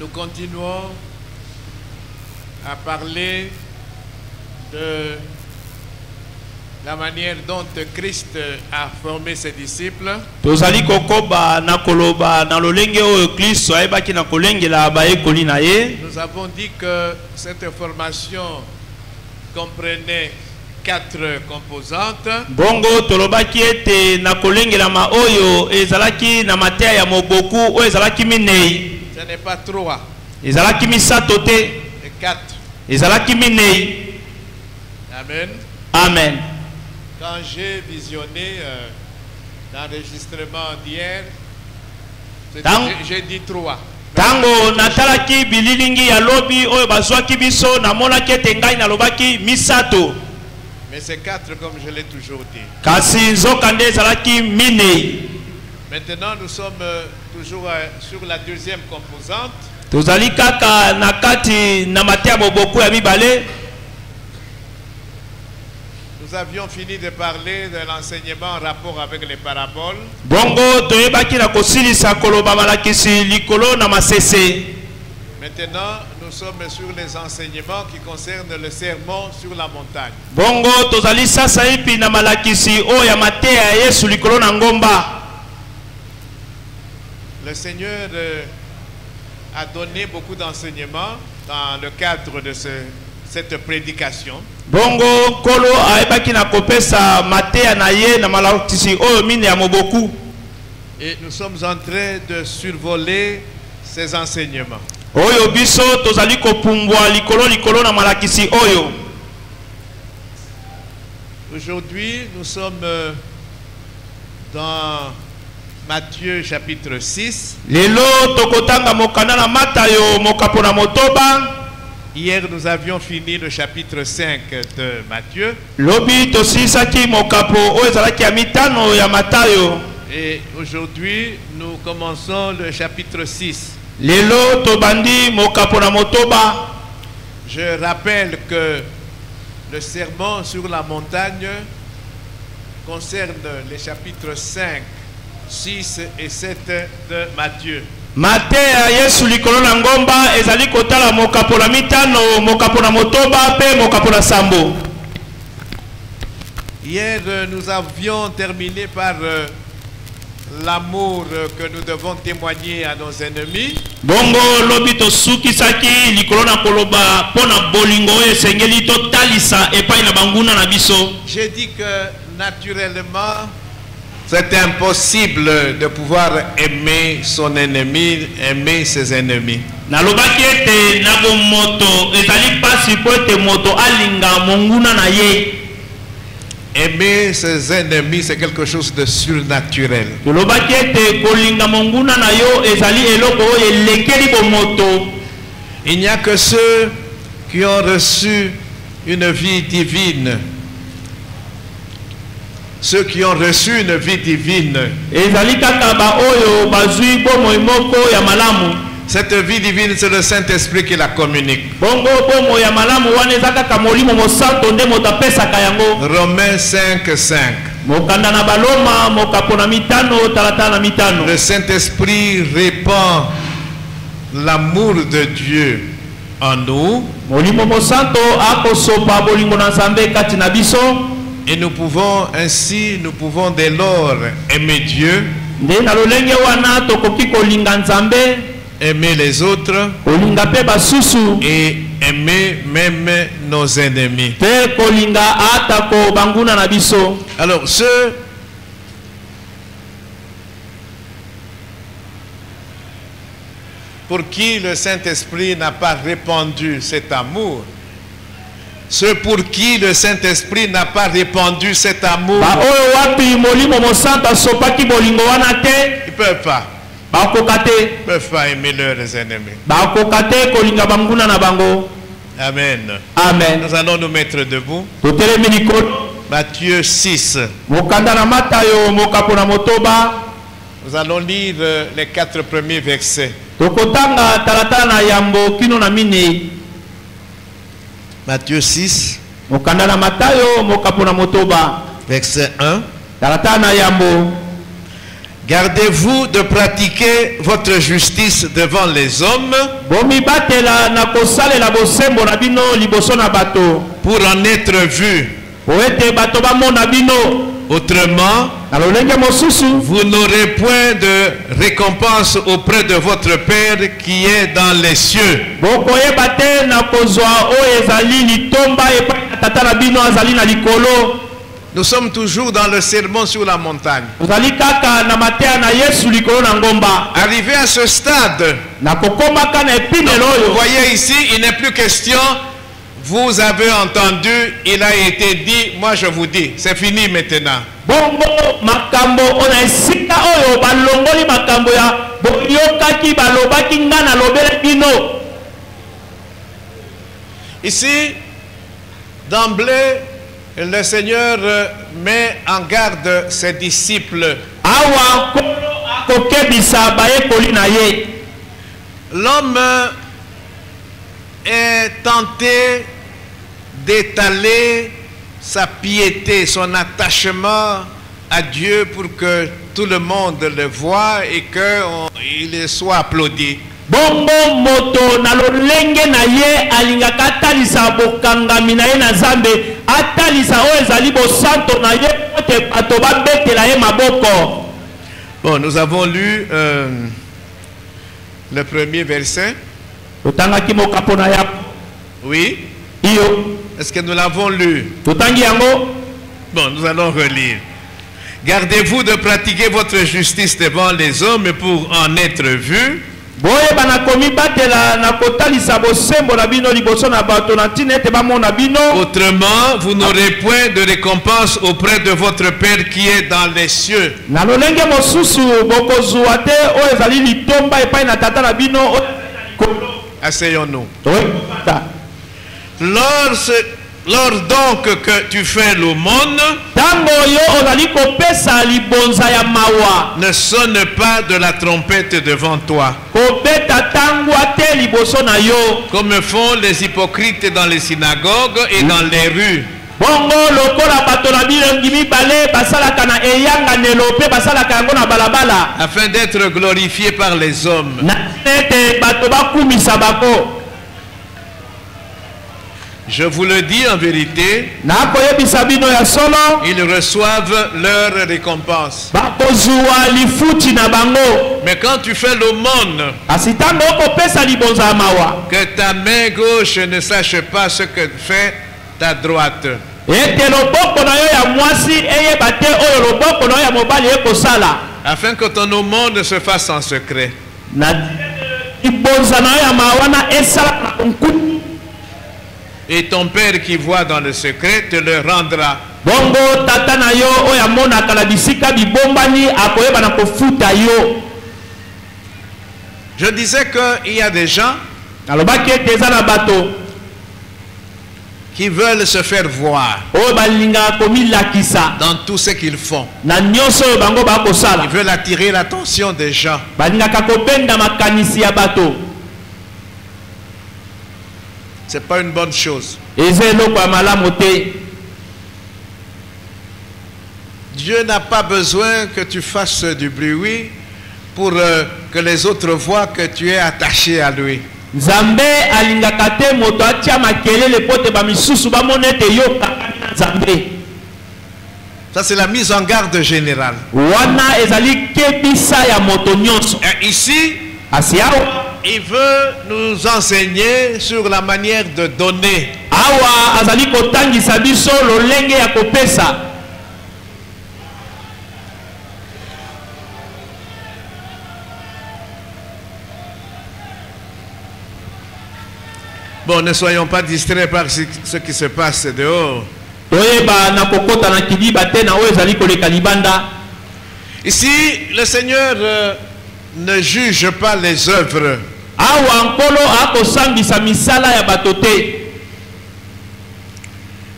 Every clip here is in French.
nous continuons à parler de la manière dont Christ a formé ses disciples. Nous avons dit que cette formation comprenait 4 composantes. Bongo tolobaki ete na kolengela ma oyo ezalaki na matea ya moboku o ezalaki minei. Ce n'est pas 3. Ezalaki misato te. Et 4. Ezalaki minei. Amen. Amen. Quand j'ai visionné l'enregistrement d'hier, j'ai dit 3. Tango natalaki bililingi ya lobi oyo bazwaki biso na monaki ete ngai nalobaki misato. Mais c'est 4 comme je l'ai toujours dit. Kasi nzokande ezalaki minei. Maintenant nous sommes toujours sur la deuxième composante. Tozali kaka na kati na matea moboku ya mibale. Nous avions fini de parler de l'enseignement en rapport avec les paraboles. Bongo toyebaki na kosilisa koloba malakisi likolo na masese. Maintenant, nous sommes sur les enseignements qui concernent le sermon sur la montagne. Bongo tozali sasa ipi na malakisi o ya matea Yesu likolo na ngomba. Le Seigneur a donné beaucoup d'enseignements dans le cadre de cette prédication. Bongo kolo aebaki na kopesa matea na ye na malakisi o mine ya moboku. Et nous sommes en train de survoler ces enseignements. Oyo biso tozali kopumbwa likolo na malakisi oyo. Aujourd'hui, nous sommes dans Matthieu chapitre 6. Lelo tokotanga mokanda na Matayo mokapo na motoba. Hier, nous avions fini le chapitre 5 de Matthieu. Lobi tosisaki mokapo o ezalaki ya mitano ya Matayo. Et aujourd'hui, nous commençons le chapitre 6. Lelo tobandi mokapo na motoba. Je rappelle que le sermon sur la montagne concerne les chapitres 5, 6 et 7 de Matthieu. Matea Yesu likolo na ngomba ezali kotala mokapo na mitano, mokapo na motoba pe mokapo na sambo. Hier, nous avions terminé par l'amour que nous devons témoigner à nos ennemis. Bongo lobito sukisaki likolo na koloba pona bolingo esengeli totalisa epai na banguna na biso. J'ai dit que naturellement c'est impossible de pouvoir aimer son ennemi, aimer ses ennemis. Nalobaki ete na bomoto ezali pasi po ete moto alinga monguna na ye. Aimer ses ennemis, c'est quelque chose de surnaturel. Il n'y a que ceux qui ont reçu une vie divine. Ceux qui ont reçu une vie divine. Cette vie divine, c'est le Saint-Esprit qui la communique. Romains 5:5. Le Saint-Esprit répand l'amour de Dieu en nous. Et nous pouvons ainsi, dès lors aimer Dieu, aimer les autres et aimer même nos ennemis. Alors ceux pour qui le Saint-Esprit n'a pas répandu cet amour, ceux pour qui le Saint-Esprit n'a pas répandu cet amour, ils ne peuvent pas. Ils peuvent pas aimer leurs ennemis. Amen. Amen. Nous allons nous mettre debout. Matthieu 6. Nous allons lire les 4 premiers versets. Matthieu 6. Verset 1. Gardez-vous de pratiquer votre justice devant les hommes pour en être vu. Autrement, vous n'aurez point de récompense auprès de votre Père qui est dans les cieux. Nous sommes toujours dans le sermon sur la montagne. Arrivé à ce stade, vous voyez ici, il n'est plus question, vous avez entendu, il a été dit, moi je vous dis, c'est fini maintenant. Ici, d'emblée, le Seigneur met en garde ses disciples. L'homme est tenté d'étaler sa piété, son attachement à Dieu pour que tout le monde le voie et qu'il soit applaudi. Bongo moto na lolenge na ye alingaka atalisa bokangami na ye na Nzambe atalisa oyo ezali bosanto na ye ote bato babetela ye maboko. Bon, nous avons lu le premier verset. Totangaki mokapo na ya. Oui. Iyo. Est-ce que nous l'avons lu? Totangi yango. Bon, nous allons relire. Gardez-vous de pratiquer votre justice devant les hommes pour en être vus. Autrement, vous n'aurez point de récompense auprès de votre Père qui est dans les cieux. Asseyons-nous. Lors donc que tu fais l'aumône, ne sonne pas de la trompette devant toi, comme font les hypocrites dans les synagogues et dans les rues, afin d'être glorifiés par les hommes. Je vous le dis en vérité, ils reçoivent leur récompense. Mais quand tu fais l'aumône, que ta main gauche ne sache pas ce que fait ta droite, afin que ton aumône se fasse en secret. Et ton Père qui voit dans le secret te le rendra. Je disais qu'il y a des gens qui veulent se faire voir dans tout ce qu'ils font. Ils veulent attirer l'attention des gens. C'est pas une bonne chose. Dieu n'a pas besoin que tu fasses du bruit pour que les autres voient que tu es attaché à lui. Ça c'est la mise en garde générale. Et ici, il veut nous enseigner sur la manière de donner. Bon, ne soyons pas distraits par ce qui se passe dehors. Ici, le Seigneur ne juge pas les œuvres.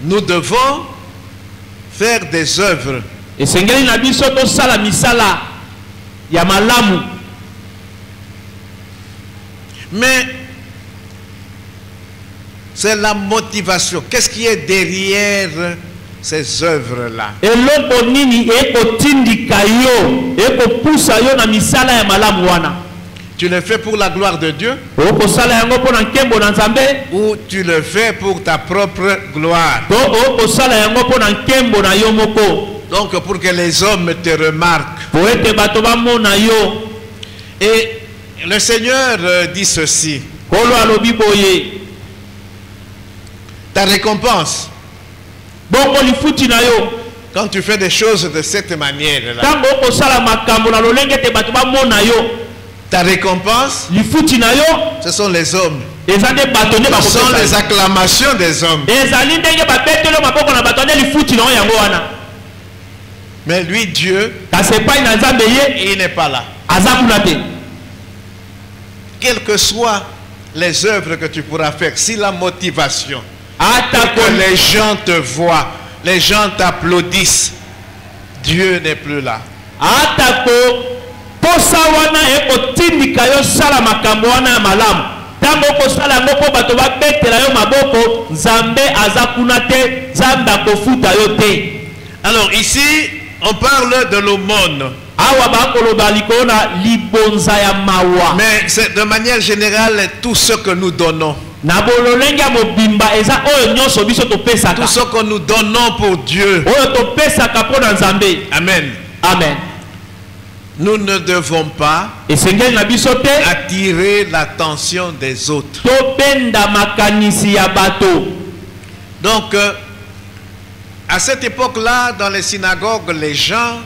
Nous devons faire des œuvres. Mais c'est la motivation. Qu'est-ce qui est derrière ces œuvres-là. eloko nini ekotindika yo ekopusa yo na misala ya malamu wana? Tu le fais pour la gloire de Dieu okosala yango mpo na nkembo na Nzambe ou tu le fais pour ta propre gloire? to okosala yango mpo na nkembo na yo moko? Donc pour que les hommes te remarquent. Po ete bato bamona yo. Et le Seigneur dit ceci: Kolo alobi boye, ta récompense, bongo lifuti na yo, quand tu fais des choses de cette manière-là, tango okosala makambo na lolenge te bato bamona yo, ta récompense, lifuti na yo, ce sont les hommes. ezande bato nde Ce sont bakopesa les acclamations des hommes. ezali ndenge babetelo maboko na bato nde lifuti na yo yango wana. Mais lui, Dieu, kasi epai na Nzambe ye il n'est pas là. aza kuna te. Quelles que soient les œuvres que tu pourras faire, si la motivation, Atako que les gens te voient, les gens t'applaudissent, Dieu n'est plus là. atako posa wana ekotindika yo sala makambo wana ya malamu. Tango okosala yango mpo bato babetela yo maboko, Nzambe aza kuna te, Nzambe akofuta yo te. Alors ici, on parle de l'aumône. Awa bakoloba likolo na libonza ya mawa. Mais c'est de manière générale tout ce que nous donnons. Na bololenge ya mobimba eza oyo nyonso biso topesaka. Tout ce que nous donnons pour Dieu. Oyo topesaka mpo na Nzambe. Amen. Amen. Nous ne devons pas Esengeli na biso te attirer l'attention des autres. tobenda makanisi ya bato. Donc, à cette époque-là, dans les synagogues, les gens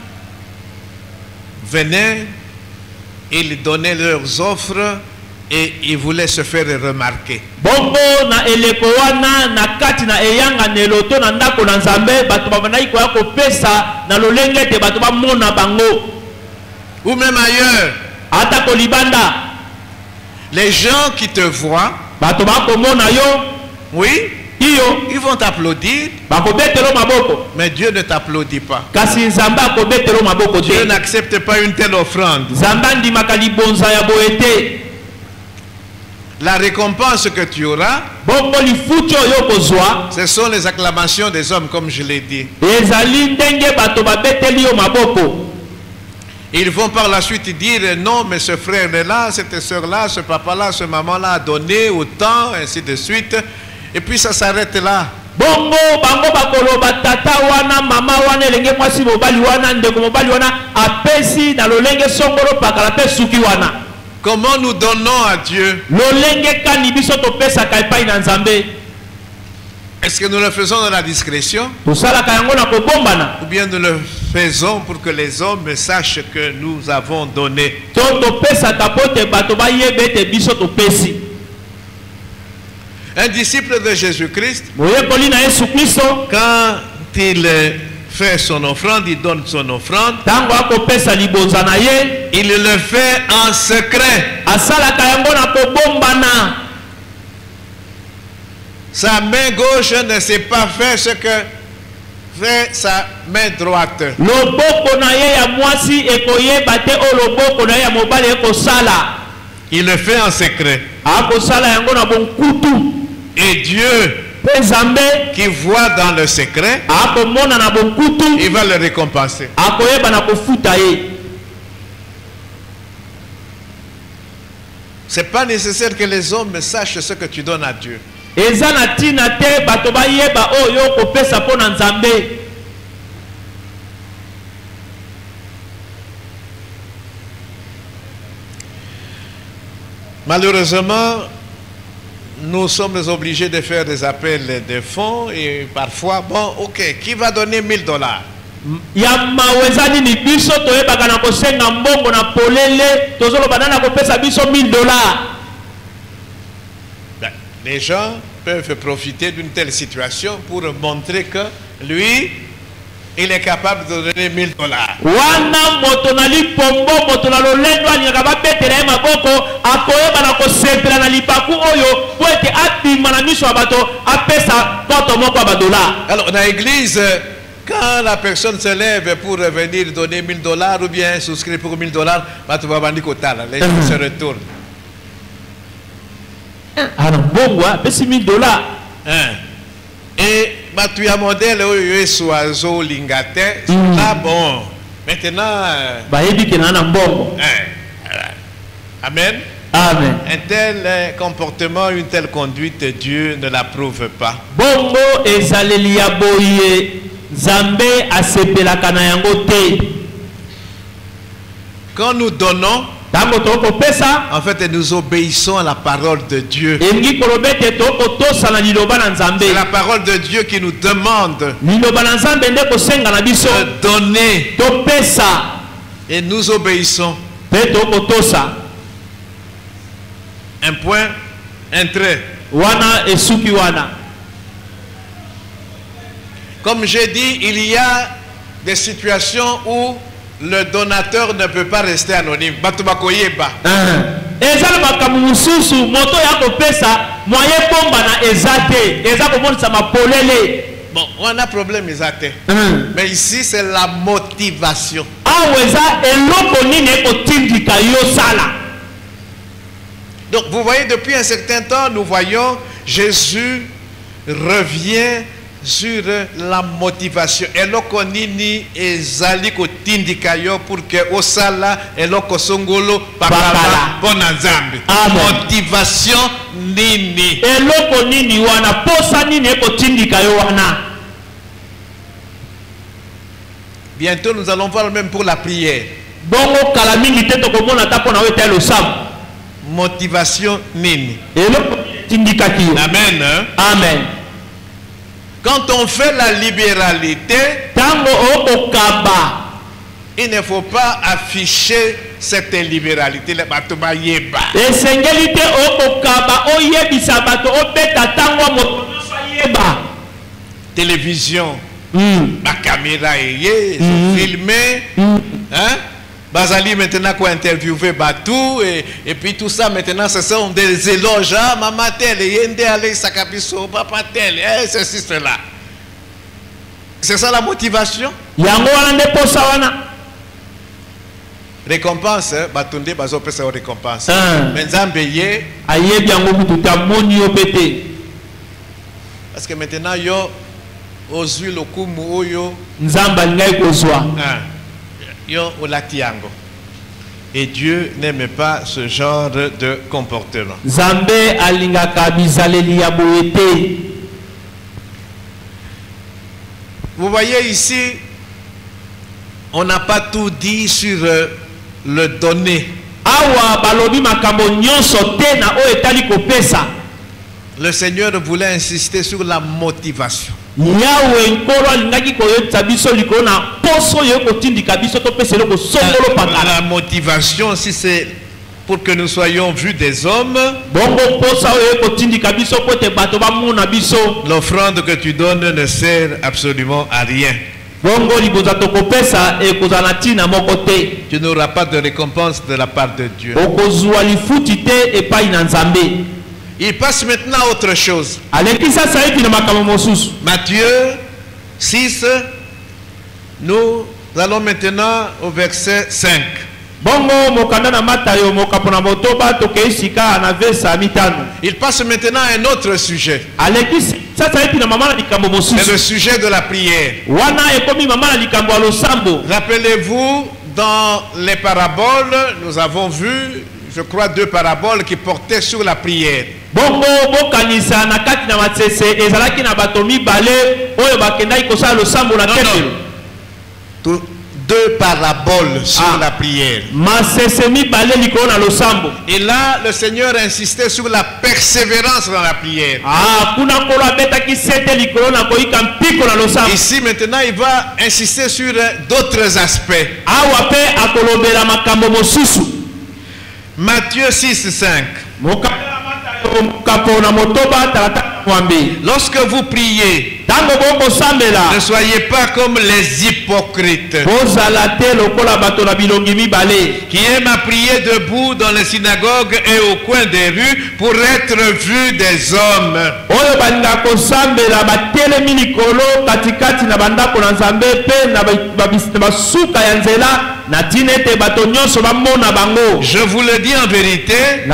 venaient, ils donnaient leurs offres et ils voulaient se faire remarquer. Bongo na eleko wana na kati na eyanga neloto na ndako na Nzambe bato babandaki koya kopesa na lolenge te bato bamona bango. Ou même ailleurs, Ata kolibanda les gens qui te voient, bato bakomona yo oui, iyo ils vont t'applaudir, bakobetelo maboko, mais Dieu ne t'applaudit pas. kasi Nzambe akobetelo maboko Dieu te. n'accepte pas une telle offrande. Nzambe andimaka libonza ya boye te. La récompense que tu auras, Bongo lifuti oyo kozwa ce sont les acclamations des hommes, comme je l'ai dit. ezali ndenge bato babeteli yo maboko. Ils vont par la suite dire non, mais ce frère-là, cette soeur-là, ce papa-là, ce maman-là a donné autant, ainsi de suite. Et puis ça s'arrête là. Bongo bango bakoloba tata wana mama wana elenge mwasi mobali wana ndeko mobali wana apesi na lolenge songolo pakala pe suki wana. Comment nous donnons à Dieu? Lolenge kani biso topesaka epai na Nzambe? Est-ce que nous le faisons dans la discrétion? Tosalaka yango na kobombana Ou bien nous le faisons pour que les hommes sachent que nous avons donné? to topesaka po te bato bayeba ete biso topesi? Un disciple de Jésus-Christ, Moyekoli na Yesu Kristo quand il fait son offrande, il donne son offrande, tango akopesa libonza na ye il le fait en secret. asalaka yango na kobombana. Sa main gauche ne sait pas faire ce que fait sa main droite. Loboko na ye ya mwasi ekoyeba te o loboko na ye ya mobali ekosala. Il le fait en secret. Akosala yango na bonkutu. Et Dieu, Pe Nzambe qui voit dans le secret, akomona na bonkutu, il va le récompenser. akoyeba na kofuta ye. C'est pas nécessaire que les hommes sachent ce que tu donnes à Dieu. Eza na tina te bato bayeba oyo kopesa po na Nzambe. Malheureusement, nous sommes obligés de faire des appels de fonds et parfois, bon, ok, qui va donner $1000? Ya maweza nini biso toyebaka na kosenga mbongo na polele tozoloba na kopesa biso $1000. Ben, les gens peuvent profiter d'une telle situation pour montrer que lui, il est capable de donner $1000. Wana moto na lipombo moto na lolendo alingaka babetela ye maboko akoyeba na kosepela na libaku oyo po ete abima na miso ya bato apesa poto moko ya $. Alors, dans l'église, quand la personne se lève pour venir donner $1000 ou bien souscrire pour $1000, les gens se retournent. Ah non, bongo apesi $1000. Hein? Et Batuya modèle Yesu azo lingate. Ah bon. Maintenant. Amen. Amen. Un tel comportement, une telle conduite, Dieu ne l'approuve pas. Bongo ezalelia boye Zambe asepelaka na yango te. Quand nous donnons, en fait, nous obéissons à la parole de Dieu. C'est la parole de Dieu qui nous demande de donner. Et nous obéissons. Un point, un trait. Comme j'ai dit, il y a des situations où le donateur ne peut pas rester anonyme. Bon, on a problème exact. Mais ici, c'est la motivation. Donc, vous voyez, depuis un certain temps, nous voyons Jésus revient sur la motivation. Eloko nini ezali ko tindikayo pour que osala eloko songolo pakala pona nzambe. Motivation nini. Eloko nini wana posa nini ko tindikayo wana. Bientôt nous allons voir même pour la prière. Bongo kala mingi te to komona ta pona weta lo sam. Motivation nini. Eloko tindikaki. Amen. Amen. Quand on fait la libéralité, il ne faut pas afficher cette libéralité. Télévision, ma caméra est filmée. Bazali maintenant quoi interviewer Batou et puis tout ça maintenant ce sont des éloges. Ah, maman tel yende allez sakabiso papa tel ceci cela. C'est ça la motivation. Yango wana nde posa wana. Récompense batunde bazo pesa récompense. Menzambe ye ayebi yango kutu tamoni yo pété. Parce que maintenant yo ozui lokumu oyo nzamba ngai kozwa. Yo olatiango. Et Dieu n'aime pas ce genre de comportement. Zambe alingaka bizaleli ya boyete. Vous voyez ici, on n'a pas tout dit sur le donner. Awa balobi makambo nyonso te na o etali kopesa. Le Seigneur voulait insister sur la motivation. La motivation, si c'est pour que nous soyons vus des hommes, l'offrande que tu donnes ne sert absolument à rien. Tu n'auras pas de récompense de la part de Dieu. Il passe maintenant à autre chose. Matthieu 6, nous allons maintenant au verset 5. Il passe maintenant à un autre sujet. C'est le sujet de la prière. Rappelez-vous, dans les paraboles, nous avons vu, je crois, 2 paraboles qui portaient sur la prière. Deux paraboles sur la prière. Et là, le Seigneur insistait sur la persévérance dans la prière. Ici, maintenant, il va insister sur d'autres aspects. Matthieu 6, 5. Lorsque vous priez, ne soyez pas comme les hypocrites qui aiment à prier debout dans les synagogues et au coin des rues pour être vus des hommes. Je vous le dis en vérité,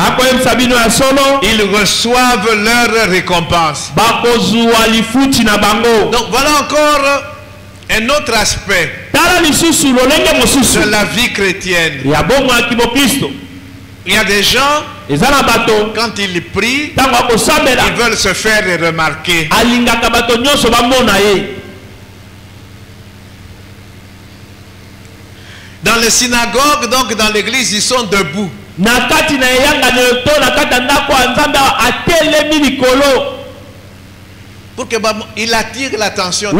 ils reçoivent leur récompense. Donc voilà encore un autre aspect de la vie chrétienne. Il y a des gens, quand ils prient, ils veulent se faire remarquer. Dans les synagogues, donc dans l'église, ils sont debout. Pour qu'il attire l'attention.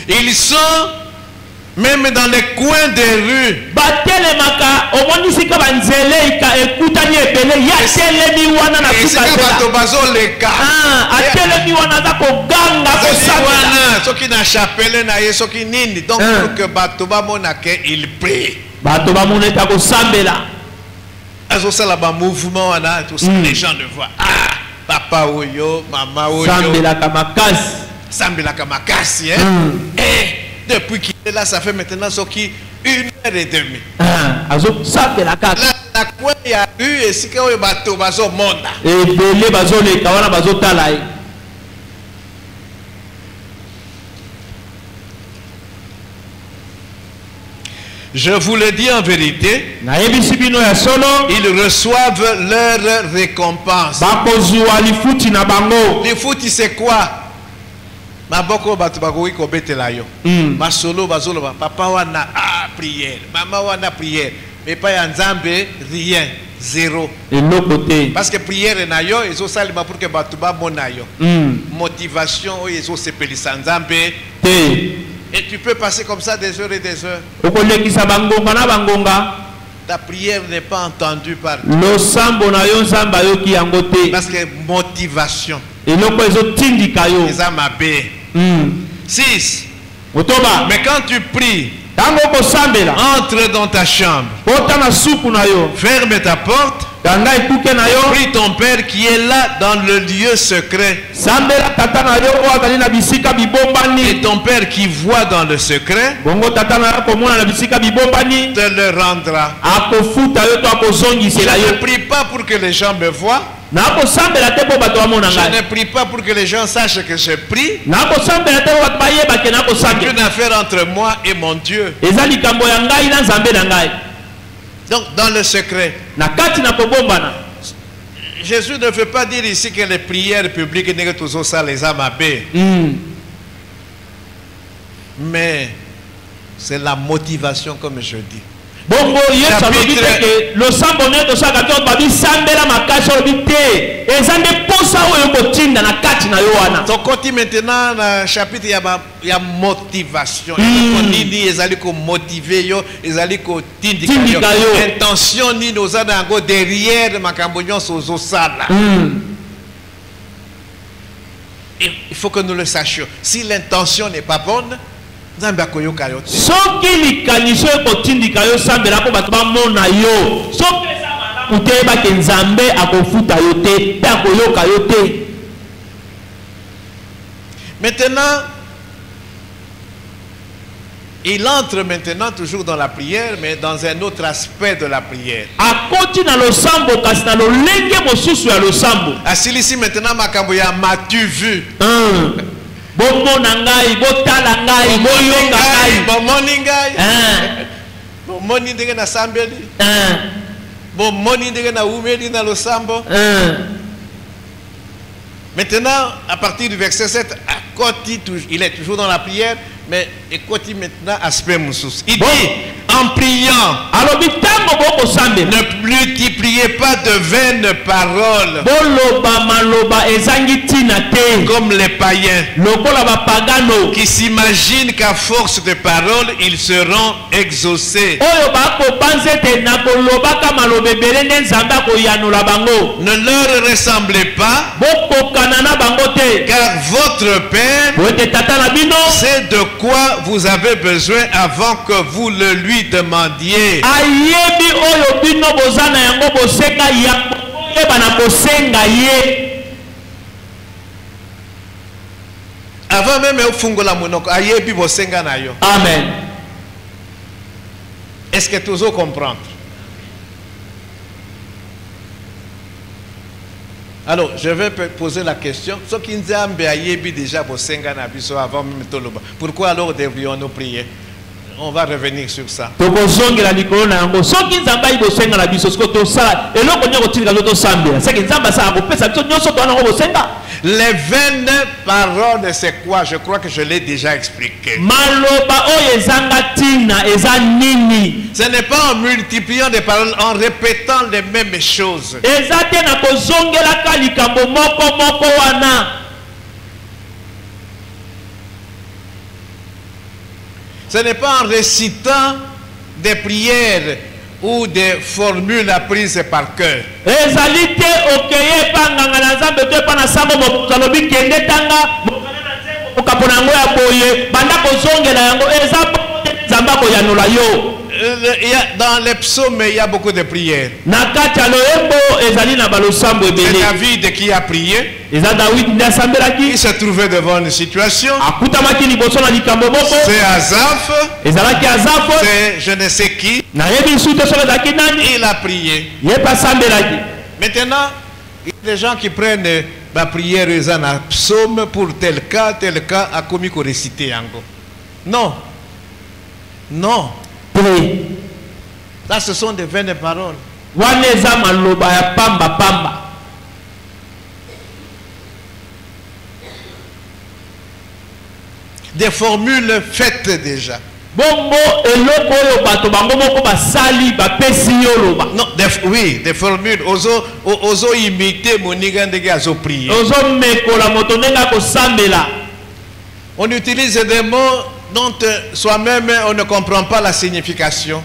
Ils sont même dans les coins des rues. Donc pour que Batoba Monake il prie. Mouvement, les gens le voient. Ah, papa Oyo, maman Oyo. Sambela Kamakasi. Depuis qu'il est là, ça fait maintenant 1h30. Là, la coin il y a eu et si que bateau bazo monda. Je vous le dis en vérité, ils reçoivent leur récompense. Les foutis c'est quoi? Maboko batubako iko betela yo. Masolo bazolo papa wana prière, maman wana prière, mais pas ya nzambe rien, zéro. Parce que prière na yo ezo salima pour que batuba mona yo. Motivation ezo sepelisa nzambe. Et tu peux passer comme ça des heures et des heures. Ta prière n'est pas entendue par Dieu. Parce que motivation. Les 6. Mais quand tu pries, entre dans ta chambre, ferme ta porte, prie ton Père qui est là dans le lieu secret. Et ton Père qui voit dans le secret te le rendra. Je ne prie pas pour que les gens me voient. Je ne prie pas pour que les gens sachent que je prie. C'est une affaire entre moi et mon Dieu. Donc dans le secret. Jésus ne veut pas dire ici que les prières publiques n'est que toujours ça les amabés. Mais c'est la motivation comme je dis. Donc quand maintenant le chapitre il y a motivation. Ils allaient motiver yo, ils allaient tindika yo. Intention ni nos adango derrière makambonyon sozo sala. Il faut que nous le sachions. Si l'intention n'est pas bonne, maintenant, il entre maintenant toujours dans la prière, mais dans un autre aspect de la prière. Assis ici maintenant, m'as-tu vu? Bon morning, na sambeli. Bon morning, na umeli na losambo. Maintenant, à partir du verset 7, il est toujours dans la prière, mais écoutez maintenant aspect moussous. Il dit, en priant, ne multipliez pas de vaines paroles comme les païens qui s'imaginent qu'à force de paroles ils seront exaucés. Ne leur ressemblez pas, car votre Père sait de quoi vous avez besoin avant que vous le lui demandiez. toyeba na kosenga ye. Avant même au fungola monoko ayebi bosenga na yo. Amen. Est-ce que tu oses comprendre? Alors, je vais poser la question. Ce qui nous a déjà bosenga na biso avant même toloba. Pourquoi alors devrions-nous prier? On va revenir sur ça. Les 20 paroles, c'est quoi? Je crois que je l'ai déjà expliqué. Ce n'est pas en multipliant des paroles, en répétant les mêmes choses. Ce n'est pas en récitant des prières ou des formules apprises par cœur. Dans les psaumes, il y a beaucoup de prières. C'est David qui a prié. Il se trouvait devant une situation. C'est Asaph. C'est je ne sais qui. Il a prié. Maintenant, il y a des gens qui prennent la prière un psaume pour tel cas, a commis qu'on réciter encore. Non. Non. Là, ce sont des vaines paroles. Des formules faites déjà. Non, oui, des formules. Oso imiter mon azo prier. On utilise des mots dont soi-même on ne comprend pas la signification.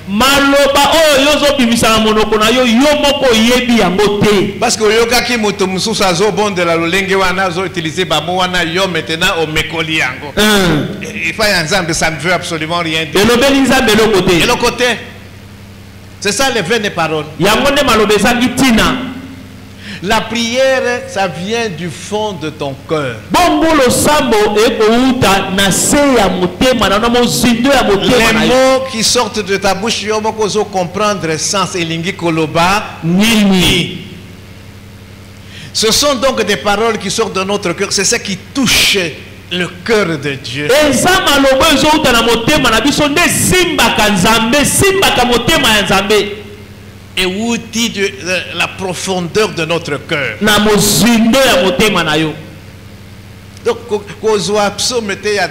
Parce que yoka ki moto mususu azo bon de la lolenge wana azo utiliser bamo wana yo maintenant au mekoli yango. Il faut un ensemble, ça ne veut absolument rien dire. Et le côté. C'est ça les vaines paroles. La prière, ça vient du fond de ton cœur. Les mots qui sortent de ta bouche, il faut comprendre le sens et lingi koloba nini. Ce sont donc des paroles qui sortent de notre cœur. C'est ça qui touche le cœur de Dieu. Et outil de la profondeur de notre cœur. Donc,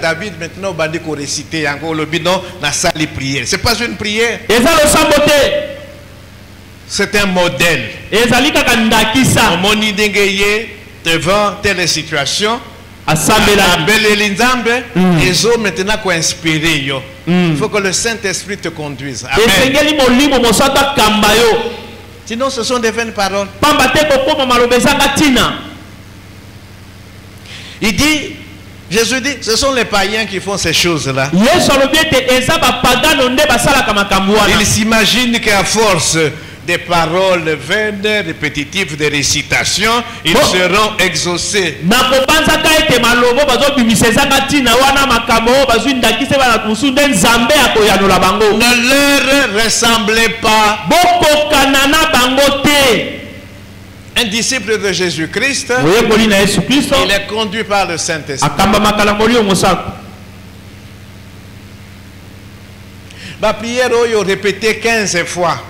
David maintenant bandi ko réciter encore le bidon na sali prière. C'est pas une prière. C'est un modèle. Devant telle situation. Maintenant qu'on inspiré yo. Il faut que le Saint-Esprit te conduise. Amen. Sinon ce sont des vaines paroles. Il dit, Jésus dit, ce sont les païens qui font ces choses-là. Ils s'imaginent qu'à force des paroles vaines, répétitives, de récitations, ils seront exaucés. Ne leur ressemblez pas. Un disciple de Jésus-Christ, il est conduit par le Saint-Esprit. La prière, il répété 15 fois.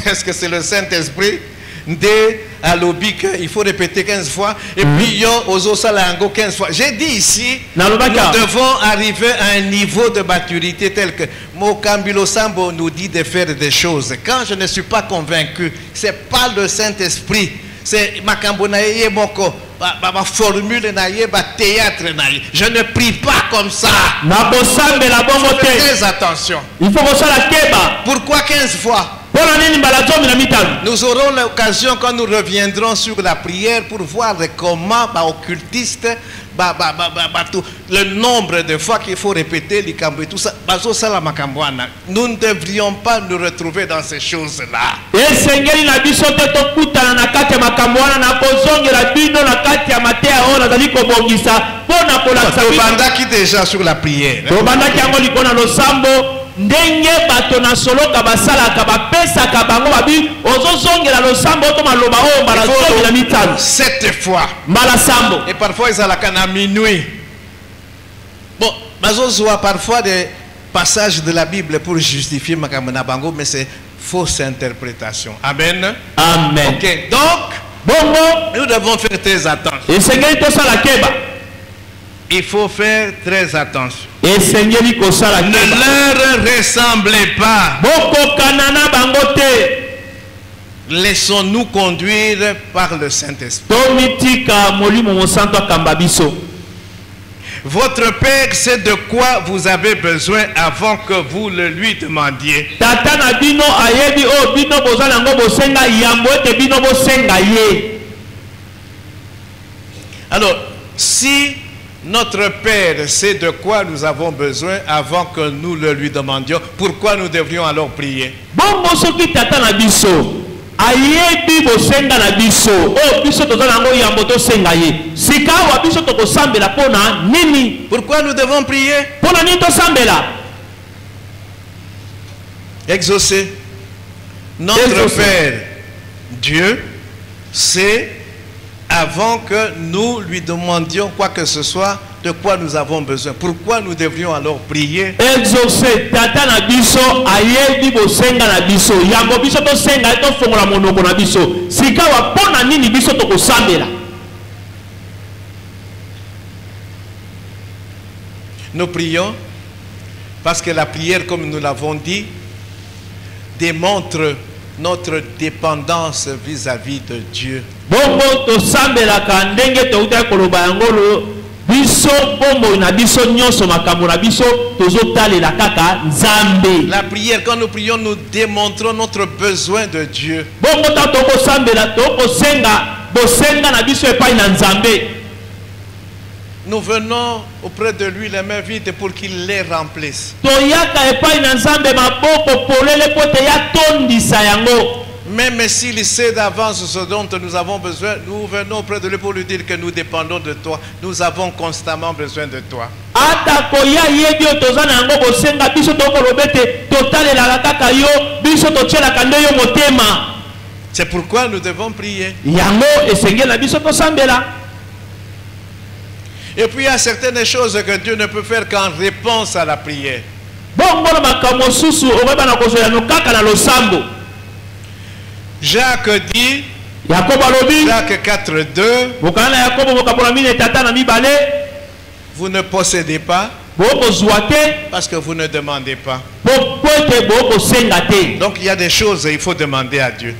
Est-ce que c'est le Saint-Esprit? Il faut répéter 15 fois. Et puis, ozo salango 15 fois. J'ai dit ici, nous devons arriver à un niveau de maturité tel que Mokambilo Sambo nous dit de faire des choses. Quand je ne suis pas convaincu, c'est pas le Saint-Esprit. C'est Makambonaye Moko. Ma formule naïe, ma théâtre naïe. Je ne prie pas comme ça. Fais très attention. Il faut que ça la keba. Pourquoi 15 fois? Nous aurons l'occasion quand nous reviendrons sur la prière pour voir comment occultiste, le nombre de fois qu'il faut répéter les et tout ça. Nous ne devrions pas nous retrouver dans ces choses-là. Qui déjà sur la prière. Ndenge bato na solo kabasala kabapesa kabango babi ozozongela losambo to maloba o barazongela mitano 7 fois mala sambo et parfois ils ala kana minuit. Bon, bazozwa parfois des passages de la Bible pour justifier makamana bango, mais c'est fausse interprétation. Amen. Amen. OK, donc bongo nous devons faire très attention. Et sengeli to sala keba. Il faut faire très attention. Et sengeli ko sala keba. Ne leur ressemblez pas. Boko kanana bangote. Laissons-nous conduire par le Saint-Esprit. Tomitika molimo mo santo akamba biso. Votre Père sait de quoi vous avez besoin avant que vous le lui demandiez. Tata na bino ayebi o bino bozala ngo bosenga yambo ete bino bosenga ye. Alors, si notre Père sait de quoi nous avons besoin avant que nous le lui demandions, pourquoi nous devrions alors prier? Bongo soki tata na biso ayebi bosenga na biso o biso tozala ngo yambo to senga ye. Sika wa biso to kosambela pona nini? Pourquoi nous devons prier? Pona nini to sambela? Exaucer. Notre Père Dieu sait avant que nous lui demandions quoi que ce soit, de quoi nous avons besoin. Pourquoi nous devrions alors prier? Exaucer tata na biso ayebi bosenga na biso yango biso to senga to fongola monoko na biso sika wa pona nini biso to kosambela. Nous prions parce que la prière, comme nous l'avons dit, démontre notre dépendance vis-à-vis de Dieu. Bongo to sambela ka ndenge to uta koloba yango biso bombo na biso nyonso makambo na biso tozotalela kaka nzambe. La prière, quand nous prions, nous démontrons notre besoin de Dieu. Bongo ta to ko sambela to ko senga bosenga na biso epai na nzambe. Nous venons auprès de lui les mains vides pour qu'il les remplisse. Toyaka epai na nzambe maboko polele pote ya tondisa yango. Même s'il sait d'avance ce dont nous avons besoin, nous venons auprès de lui pour lui dire que nous dépendons de toi. Nous avons constamment besoin de toi. C'est pourquoi nous devons prier. Et puis il y a certaines choses que Dieu ne peut faire qu'en réponse à la prière. Jacques dit, Jacques 4:2, vous ne possédez pas parce que vous ne demandez pas. Donc il y a des choses il faut demander à Dieu.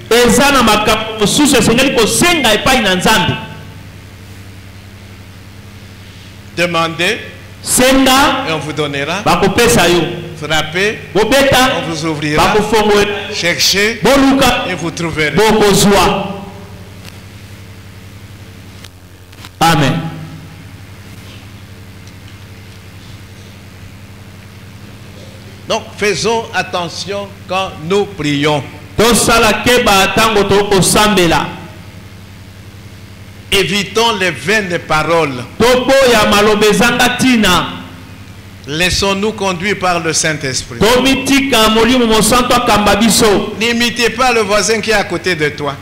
Demandez et on vous donnera. Frappez, on vous ouvrira. Cherchez et vous trouverez. Amen. Donc faisons attention quand nous prions. Évitons les vaines paroles. Laissons-nous conduire par le Saint-Esprit. N'imitez pas le voisin qui est à côté de toi.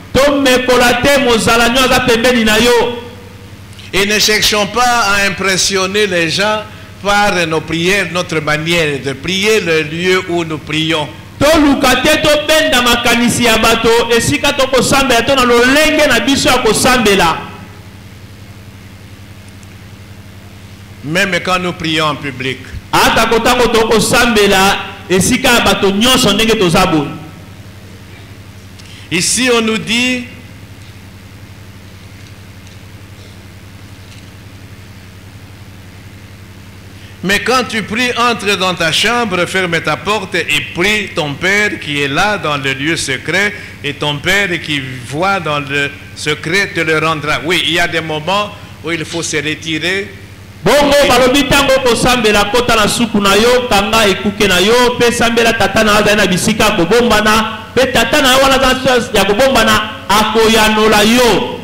Et ne cherchons pas à impressionner les gens par nos prières, notre manière de prier, le lieu où nous prions. Même quand nous prions en public. Ici on nous dit Mais quand tu pries, entre dans ta chambre, ferme ta porte et prie ton Père qui est là dans le lieu secret, et ton Père qui voit dans le secret te le rendra. Oui, il y a des moments où il faut se retirer. Bongo balobi tango ko sambela kota na suku na yo kanga ekuke na yo pe sambela tata na aza na bisika ko bombana pe tata na wana za ya ko bombana akoyanola yo.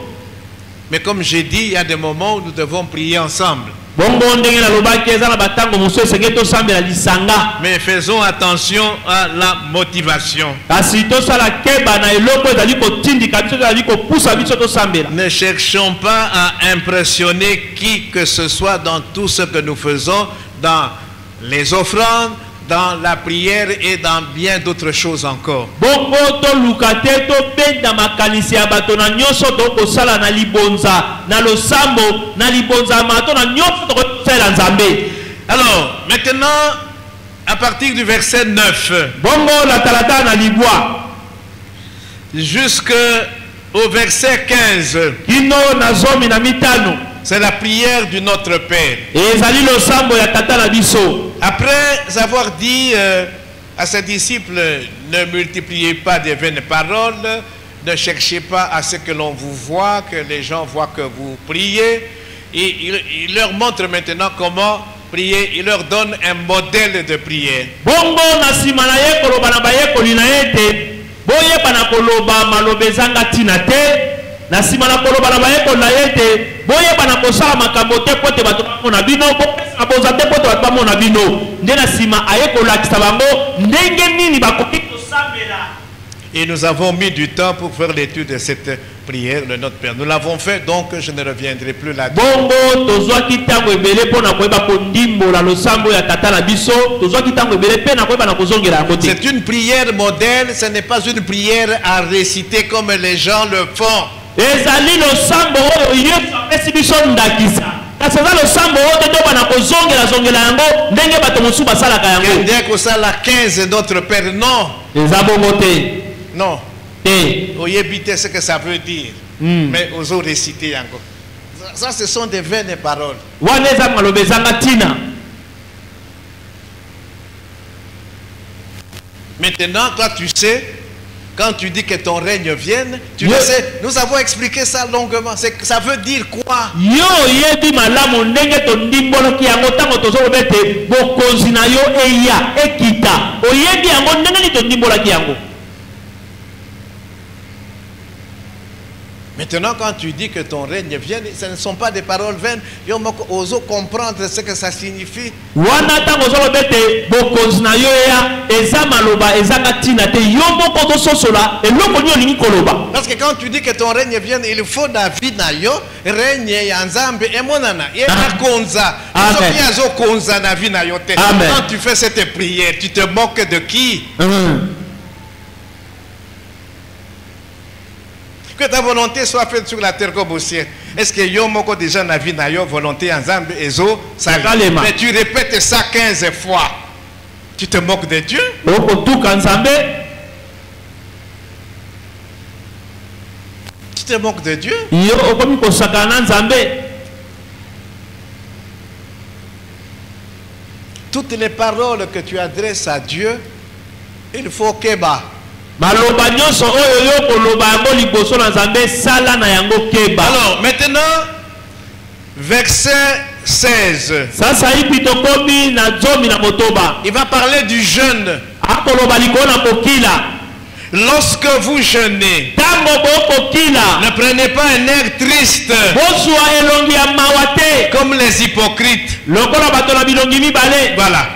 Mais comme j'ai dit, il y a des moments où nous devons prier ensemble. Bongo ndenge na lobaki eza na batango muso senge to sambela lisanga. Mais faisons attention à la motivation. Kasi to sala keba na eloko ezali ko tindika biso ezali ko pusa biso to sambela. Ne cherchons pas à impressionner qui que ce soit dans tout ce que nous faisons, dans les offrandes, dans la prière et dans bien d'autres choses encore. Bongo to lukate to benda makanisi ya bato na nyoso to ko sala na libonza na losambo na libonza mato na nyoso to ko sala nzambe. Alors, maintenant, à partir du verset 9, bongo la talata na libwa jusqu'au verset 15, kino na zomi na mitano, c'est la prière du Notre Père. ezali losambo ya tata na biso. Après avoir dit à ses disciples, ne multipliez pas de vaines paroles, ne cherchez pas à ce que l'on vous voit, que les gens voient que vous priez. Et il leur montre maintenant comment prier. Il leur donne un modèle de prière. Bongo na sima na ye koloba na baye kolina ete boye bana koloba malobezanga tina te. Na sima na koloba na baye kolina ete boye bana kosala makambo te pote bato na bino aboza te pote bato mona bino. Nde na sima aye kolakisa bango ndenge nini bakoki kosambela. Et nous avons mis du temps pour faire l'étude de cette prière, le Notre Père. Nous l'avons fait, donc je ne reviendrai plus là-dessus. Bongo tozwaki tango ebele pona koyeba kondimbola losambo ya tata na biso, tozwaki tango ebele pe na koyeba na kozongela yango te. C'est une prière modèle, ce n'est pas une prière à réciter comme les gens le font. Ezali losambo oyo Yesu apesi biso ndakisa. Kasi eza losambo oyo te tobana kozongela yango ndenge bato mosusu basalaka yango. Dès que ça la 15 Notre Père, non. Eza bongo te. Non. Te. Oyebite ce que ça veut dire. Mais aux autres réciter encore. Ça, ce sont des vaines paroles. Wana eza maloba ezanga tina. Maintenant, toi, tu sais, quand tu dis que ton règne vienne, tu le sais, nous avons expliqué ça longuement. Ça veut dire quoi? Yo yebi malamu ndenge to ndimboloki yango tango tozoloba ete bokonzi na yo eya ekita. Oyebi yango ndenge ni to ndimbolaki yango. Maintenant, quand tu dis que ton règne vienne, ce ne sont pas des paroles vaines. Yo moko ozo comprendre ce que ça signifie. Wana tango zoloba ete bokonzi na yo eya eza maloba ezanga tina te yo moko to sosola eloko ni olingi koloba. Parce que quand tu dis que ton règne vienne, il faut na vie na yo règne ya nzambe emonana ye akonza. Soki azo konza na vie na yo te. Quand tu fais cette prière, tu te moques de qui? Que ta volonté soit faite sur la terre comme au ciel. Est-ce que yo moko déjà na vie na yo volonté ensemble ezo ça? Mais tu répètes ça 15 fois. Tu te moques de Dieu? Tu te moques de Dieu? Toutes les paroles que tu adresses à Dieu, il faut keba. Alors maintenant, verset 16. Il va parler du jeûne. Lorsque vous jeûnez, ne prenez pas un air triste comme les hypocrites. Voilà.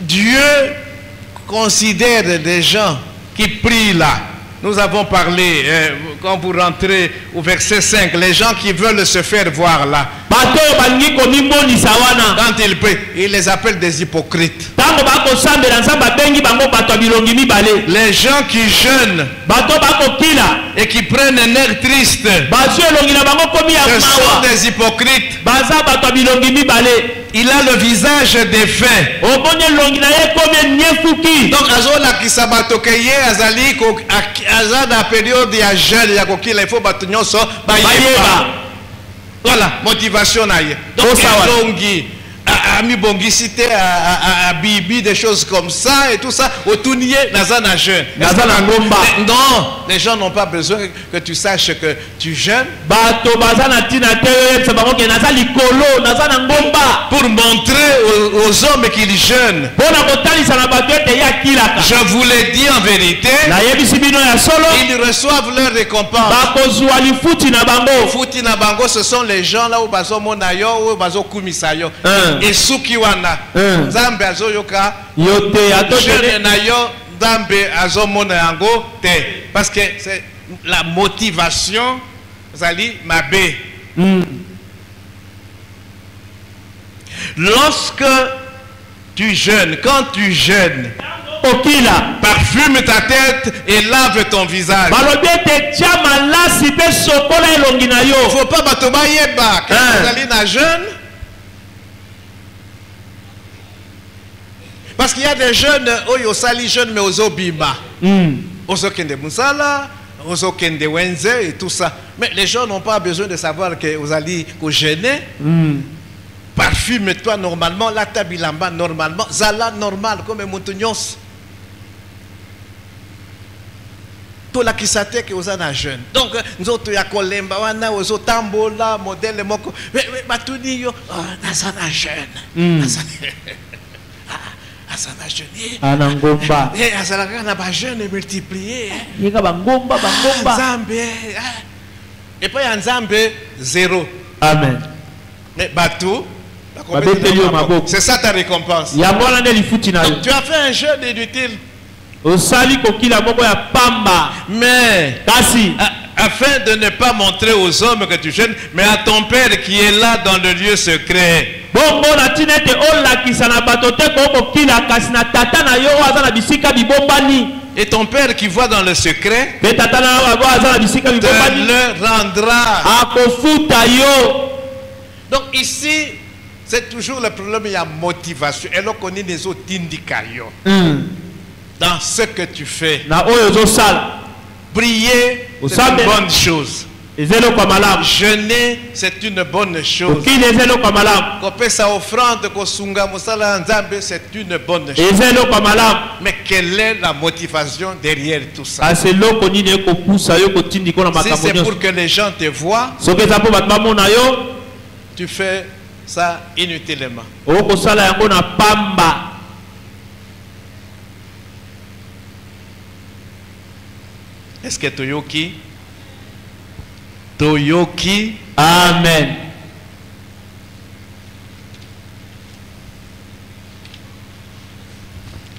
Dieu considère des gens qui prient là. Nous avons parlé, quand vous rentrez au verset 5, les gens qui veulent se faire voir là. Quand ils prient, ils les appellent des hypocrites. Les gens qui jeûnent et qui prennent un air triste, ce sont des hypocrites. Il a le visage défait. Donc, azola kisabatoke azali azada période ya jeûne ya kokila il faut batunyoso bayeba. Voilà, motivation naïe. Donc, ami bongi cité à Bibi, des choses comme ça et tout ça. Au tournier, nazana jeune. Non, les gens n'ont pas besoin que tu saches que tu jeûnes. Pour montrer aux hommes qu'ils jeûnent. Je vous l'ai dit en vérité. Ils reçoivent leur récompense. Fouti na bango, ce sont les gens là où bazo monayo, où bazo kumisayo. Et Sukiwana, Zambe azoyoka, jeune nayo, Zambe azomona yango te. Parce que c'est la motivation, Zali Mabé. Lorsque tu jeûnes, quand tu jeûnes, parfume ta tête et lave ton visage. Il ne faut pas batoba yeba. Quand vous allez na jeûne, parce qu'il y a des jeunes, ils sont jeunes, mais aux obima. Aux okende musala, aux okende wenze et tout ça. Mais les gens n'ont pas besoin de savoir que vous allez jeûner. Parfume-toi normalement, la tabilamba normalement, zala normal, comme un moutonios. Tout la kisate que vous avez jeune. Donc, nous autres, ya kolemba, wana, aux tambola, modèle, moko. Mais, batuni yo, nazana jeune. Asana jeune. Anangomba. Asana na ba jeune multiplié. Yega bangomba. Nzambe. Et puis Nzambe zéro. Amen. Mais batou. C'est ça ta récompense. Tu as fait un jeûne inutile. Mais afin de ne pas montrer aux hommes que tu jeûnes, mais à ton Père qui est là dans le lieu secret. Et ton Père qui voit dans le secret te le rendra. Donc ici, c'est toujours le problème, il y a motivation. Et là, on connaît les autres indicateurs. Dans ce que tu fais. Prier, c'est une bonne chose. Jeûner, c'est une bonne chose. Couper sa offrande, c'est une bonne chose. Mais quelle est la motivation derrière tout ça? Si c'est pour que les gens te voient, tu fais ça inutilement. Est-ce que Toyoki? Amen.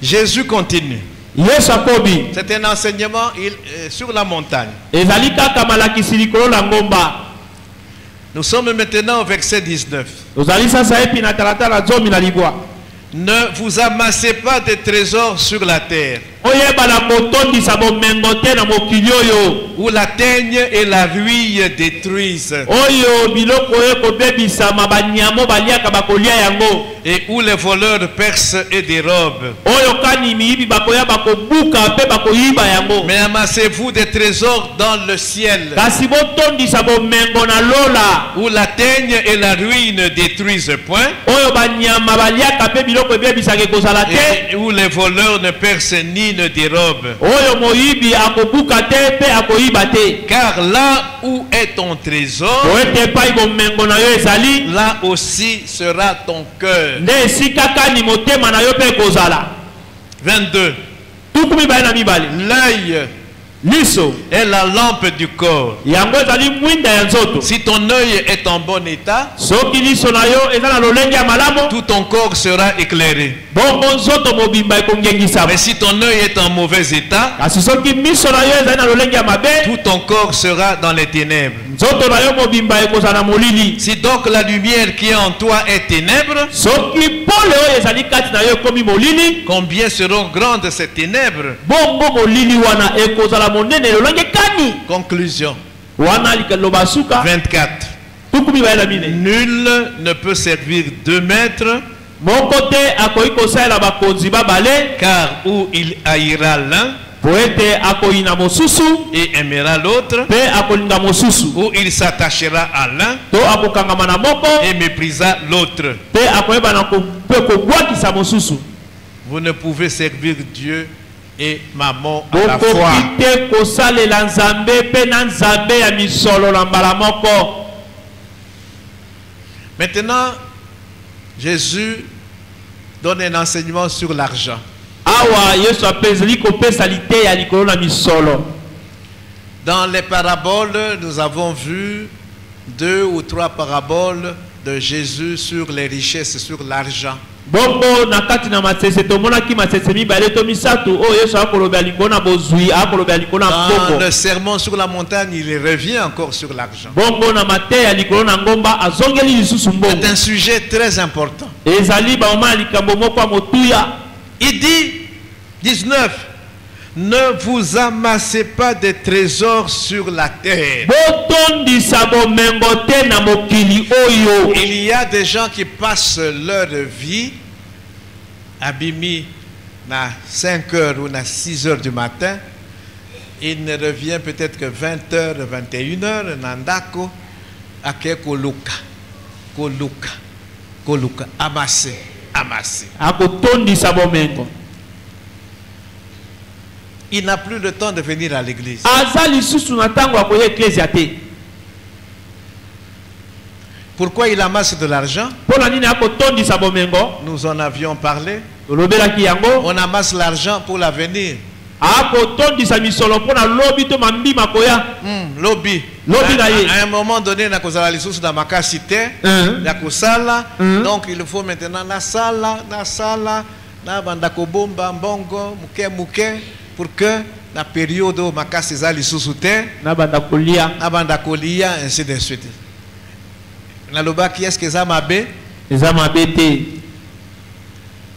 Jésus continue. C'est un enseignement sur la montagne. Nous sommes maintenant au verset 19. Ne vous amassez pas de trésors sur la terre, où la teigne et la ruille détruisent, et où les voleurs percent et dérobent. Mais amassez-vous des trésors dans le ciel, où la teigne et la ruille ne détruisent point, et où les voleurs ne percent ni ne dérobent. Car là où est ton trésor, là aussi sera ton cœur. 22. L'œil est la lampe du corps. Si ton œil est en bon état, tout ton corps sera éclairé. Mais si ton œil est en mauvais état, tout ton corps sera dans les ténèbres. Si donc la lumière qui est en toi est ténèbre, combien seront grandes ces ténèbres? Conclusion. 24. Nul ne peut servir 2 maîtres, car où il haïra l'un, et aimera l'autre, ou il s'attachera à l'un et méprisera l'autre. Vous ne pouvez servir Dieu et maman à la fois. Maintenant, Jésus donne un enseignement sur l'argent. Dans les paraboles, nous avons vu 2 ou 3 paraboles de Jésus sur les richesses, sur l'argent. Dans le sermon sur la montagne, il revient encore sur l'argent. C'est un sujet très important. Il dit, 19, ne vous amassez pas des trésors sur la terre. Il y a des gens qui passent leur vie abîmés à 5 heures ou à 6 heures du matin. Il ne revient peut-être que 20 h, 21 h, Nandako, à Koluka, amassé. Il n'a plus le temps de venir à l'église. Pourquoi il amasse de l'argent? Nous en avions parlé. On amasse l'argent pour l'avenir. Lobby. À un moment donné, on a dans ma cité, donc il faut maintenant la salle, na bandako bomba mbongo muke pour que la période où ma casse est sous terre, na bandakolia, ainsi de suite. Na loba qui est-ce que ça m'a bé?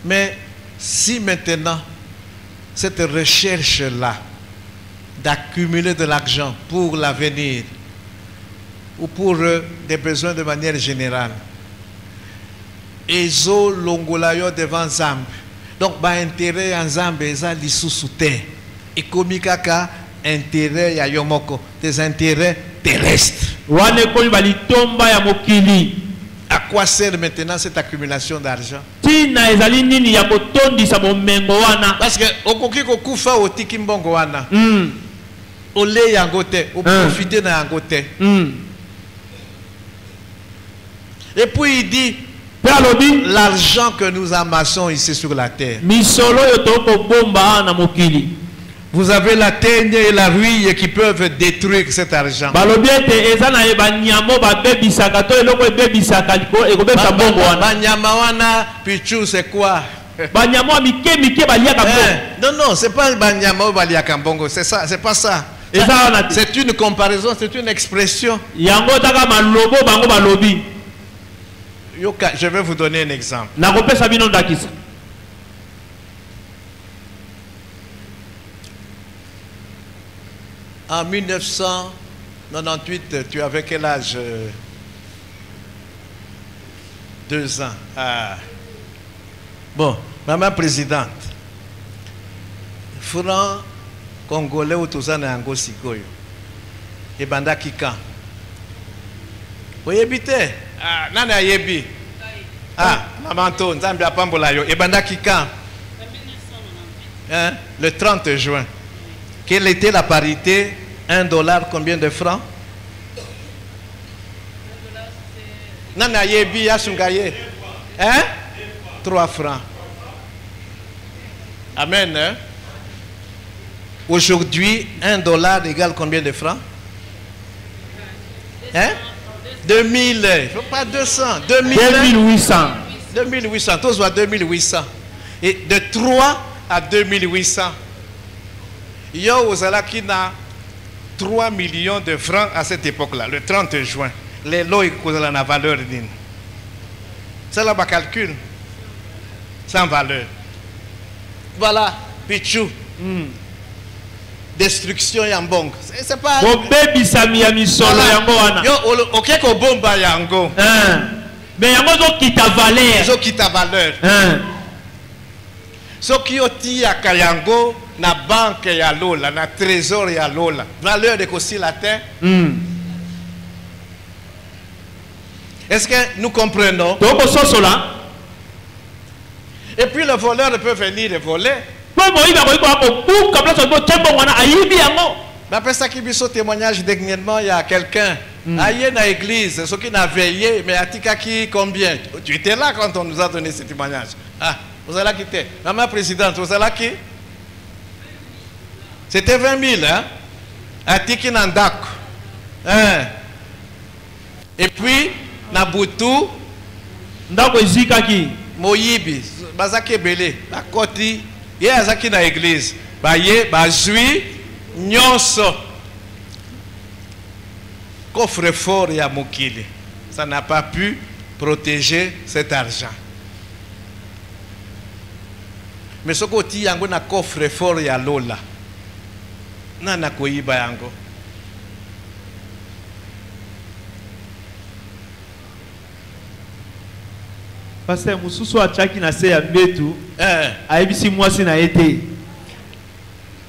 Mais si maintenant cette recherche-là d'accumuler de l'argent pour l'avenir ou pour des besoins de manière générale, ezo longolayo devant Zambe, donc ba intérêt en Zambe eza lisusu te, et komi kaka intérêt ya yomoko, des intérêts terrestres. À quoi sert maintenant cette accumulation d'argent? Parce que okoki kokufa otiki mbongo wana. Ole yango te, o profiter na yango te. Et puis il dit l'argent que nous amassons ici sur la terre. Vous avez la teigne et la rouille qui peuvent détruire cet argent. Banyama wana pichu c'est quoi? Non, c'est pas banyama baliya kambongo, c'est ça, c'est pas ça. C'est une comparaison, c'est une expression. Je vais vous donner un exemple. En 1998, tu avais quel âge? 2 ans. Ah. Bon, maman présidente, franc congolais ou tout ça n'a pas sikoyo. Et banda kika. Vous habitez? Ah, nana yebi. Ah, maman to, nzambi apambola yo. Et banda kika. Hein? Le 30 juin. Quelle était la parité? 1 dollar, combien de francs? Nana yebi yasungaye. Hein? 3 francs. Amen. Hein? Aujourd'hui, 1 dollar égale combien de francs? Hein? 2000. Il ne faut pas 200. 2800. 2800. Tous voient 2800. Et de 3 à 2800. Yo Ozala qui n'a 3 millions de francs à cette époque-là, le 30 juin. Les lois causent la valeur d'une. C'est là bas calcul. Sans valeur. Voilà, Pichou. Destruction yambong. C'est pas. Yo, ok, ko bomba yango. Mais yango zo kita valeur. Zo kita valeur. Soki oti ya kayango na banque ya lola, na trésor ya lola. Valeur de kosi la terre. Est-ce que nous comprenons? Et puis le voleur peut venir et voler. Mais après ça qui biso témoignage dernièrement, il y a quelqu'un aïe dans l'église, ceux qui n'a veillé, mais à tika qui combien? Tu étais là quand on nous a donné ce témoignage. Ah, vous allez quitter. Maman présidente, vous allez qui? C'était 20 000, hein? À tiki nandako. Hein? Et puis, Nabutu, ndako ezikaki Moyibi, bazaki belé, bakoti, ye azaki na église, baye, bazui, nyonso. Coffre-fort ya mokili. Ça n'a pas pu protéger cet argent. Mais ce côté yango na coffre-fort ya lola. Nana koyiba yango. Pasteur mususu achaki na se ya mbetu aibisi mwasi na ete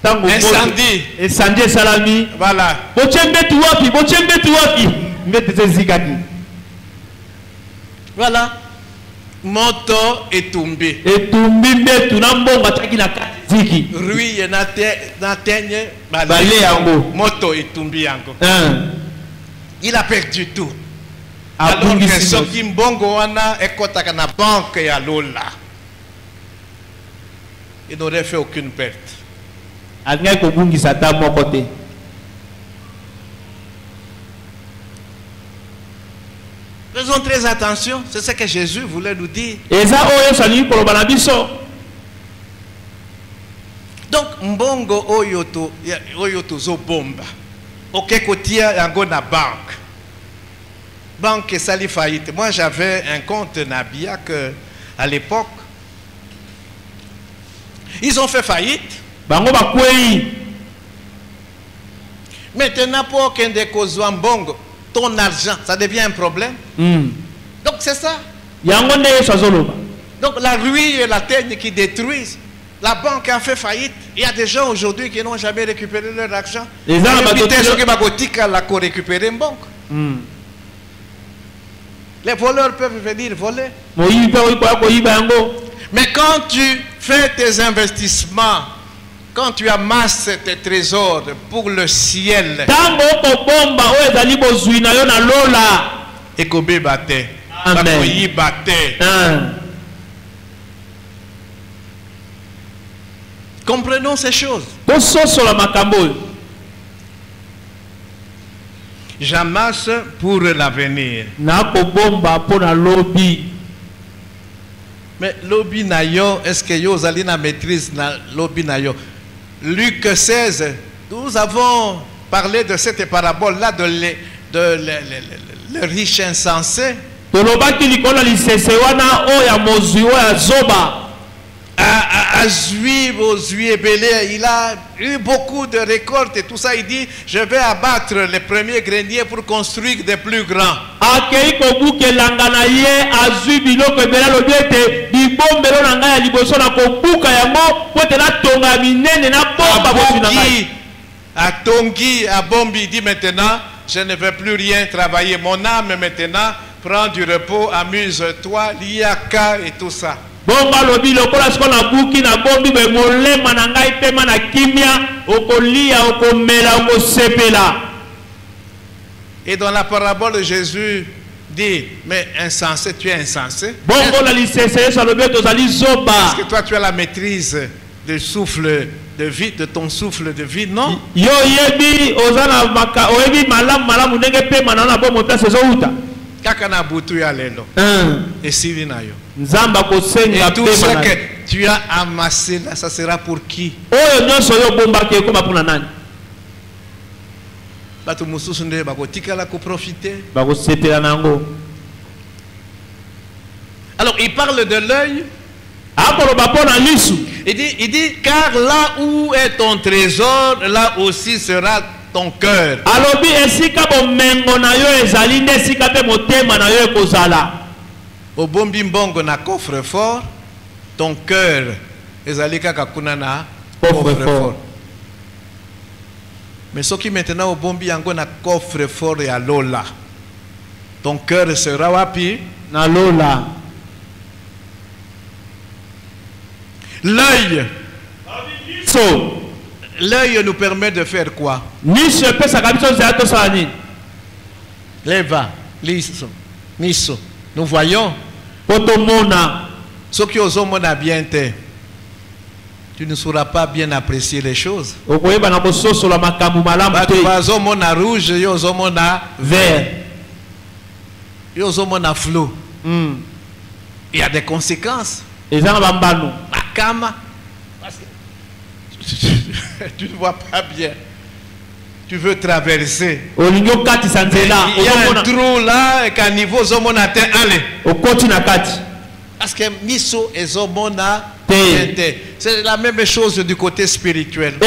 tango incendie salami voilà boche mbetu wapi mbetu zezikaki voilà moto etumbi mbetu na mbongo achaki na kati ziki rui na tenye bale yango moto etumbi yango il a perdu tout. Alors que ce qui mbongo wana ekotaka na banque ya lola, il n'aurait fait aucune perte. Faisons très attention, c'est ce que Jésus voulait nous dire. Donc mbongo oyoto zo bomba, ok kotia yango na banque. Banque sali faillite. Moi j'avais un compte Nabiak à l'époque. Ils ont fait faillite. Maintenant pour qu'un des causes bongo, ton argent, ça devient un problème. Donc c'est ça. Donc la ruine et la teigne qui détruisent. La banque a fait faillite. Il y a des gens aujourd'hui qui n'ont jamais récupéré leur argent. Les gens qui ont récupéré une banque. Les voleurs peuvent venir voler. Mais quand tu fais tes investissements, quand tu amasses tes trésors pour le ciel, comprenons ces choses. J'amasse pour l'avenir. Mais lobby nayo, est-ce que yo zalina maîtrise na lobby nayo? Luc 16, nous avons parlé de cette parabole là de le riche insensé. Il a eu beaucoup de récoltes et tout ça. Il dit, je vais abattre les premiers greniers pour construire des plus grands. À Tongi, à Bombi, il dit maintenant, je ne vais plus rien travailler. Mon âme maintenant prend du repos, amuse-toi, l'IAK et tout ça. Et dans la parabole de Jésus dit, mais insensé, tu es insensé. Est-ce que toi tu as la maîtrise du souffle de vie, de ton souffle de vie? Non. Kakana butu ya lelo. Et sili na yo. Et tout ce que tu as amassé là, ça sera pour qui? Batu mususu nde bakotika la ko profiter. Alors il parle de l'œil. Il dit car là où est ton trésor, là aussi sera ton cœur. Au bombi mbongo na coffre fort, ton cœur ezali kaka kuna na Coffre-fort. Mais ce qui maintenant au bombi yango na coffre-fort ya lola. Ton cœur sera wapi? Na lola. L'œil. So. L'œil nous permet de faire quoi? Niso pesa kabiso zato sani. Leva, liso, miso. Nous voyons. Potomona. Ce qui aux hommes a bien été. Tu ne sauras pas bien apprécier les choses. Okoyeba na bososo la makambu malamu te. Parce que na rouge, yo zomo na Vert. Yo zomo na flou. Il y a des conséquences. Ezana bambano. Makama. Parce que tu ne vois pas bien. Tu veux traverser. Olingo kati sanzela. Il y a un trou là et qu'à niveau zomo na te allez. Okoti na kati. Parce que miso et zomo na te. C'est la même chose du côté spirituel.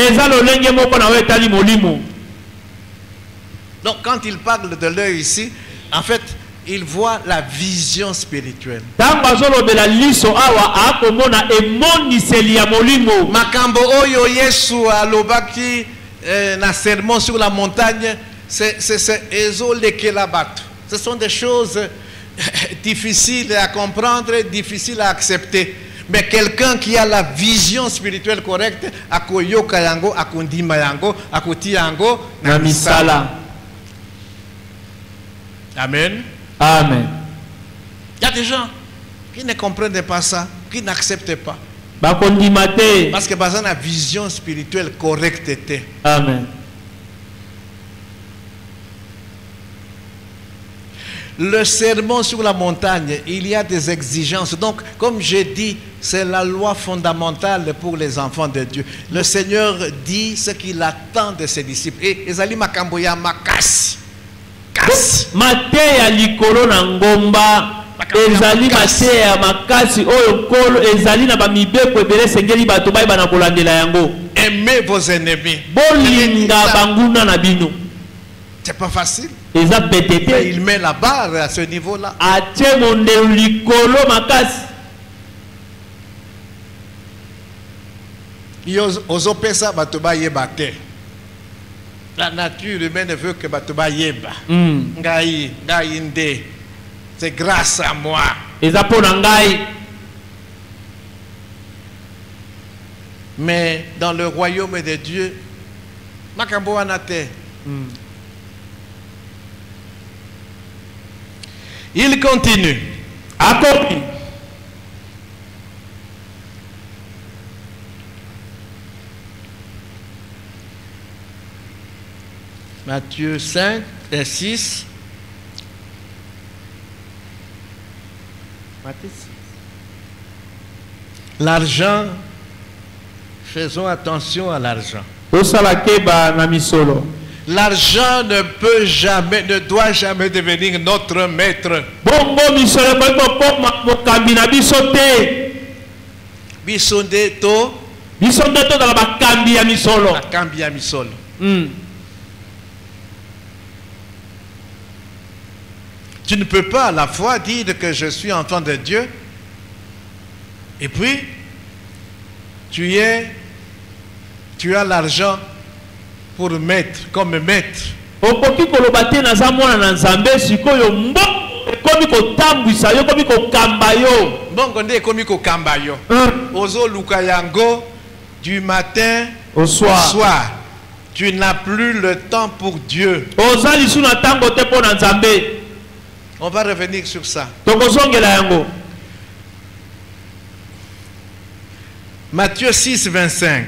Donc quand il parle de l'œil ici, en fait, il voit la vision spirituelle. Makambo oyo Yesu alobaki na sermon sur la montagne, c'est ce sont des choses difficiles à comprendre, difficiles à accepter. Mais quelqu'un qui a la vision spirituelle correcte, akoyoka yango, akondima yango, akoti yango, na misala. Amen. Amen. Il y a des gens qui ne comprennent pas ça, qui n'acceptent pas. Parce que parce la vision spirituelle correcte était. Amen. Le sermon sur la montagne, il y a des exigences. Donc, comme j'ai dit, c'est la loi fondamentale pour les enfants de Dieu. Le Seigneur dit ce qu'il attend de ses disciples. Et ezali makambo ya makasi. Kasi. Mateya likolo na ngomba. Ezali mateya makasi oyo kolo ezali na ba mibeko ebele sengeli bato bai bana kolandela yango. Aimez vos ennemis. Bolinga banguna na bino. C'est pas facile. Mais il met la barre à ce niveau-là. La nature humaine veut que Batoba yeba. C'est grâce à moi. Mais dans le royaume de Dieu, Makambo anate. Il continue. Matthieu 5 et 6. L'argent, faisons attention à l'argent. L'argent ne peut jamais, ne doit jamais devenir notre maître. Bisonde to dans la bakambi ya misolo. Bakambi ya misolo. Tu ne peux pas à la fois dire que je suis enfant de Dieu et puis tu as l'argent pour maître, comme maître. Okoki kolobate na zamona na nzambe sikoyo mbo komi ko tambwisa yo komi ko kamba yo. Bongo nde komi ko kamba yo. Ozo luka yango du matin au soir. Tu n'as plus le temps pour Dieu. Ozali suna tango te po na nzambe. On va revenir sur ça. Tokozongela yango. Matthieu 6, 25.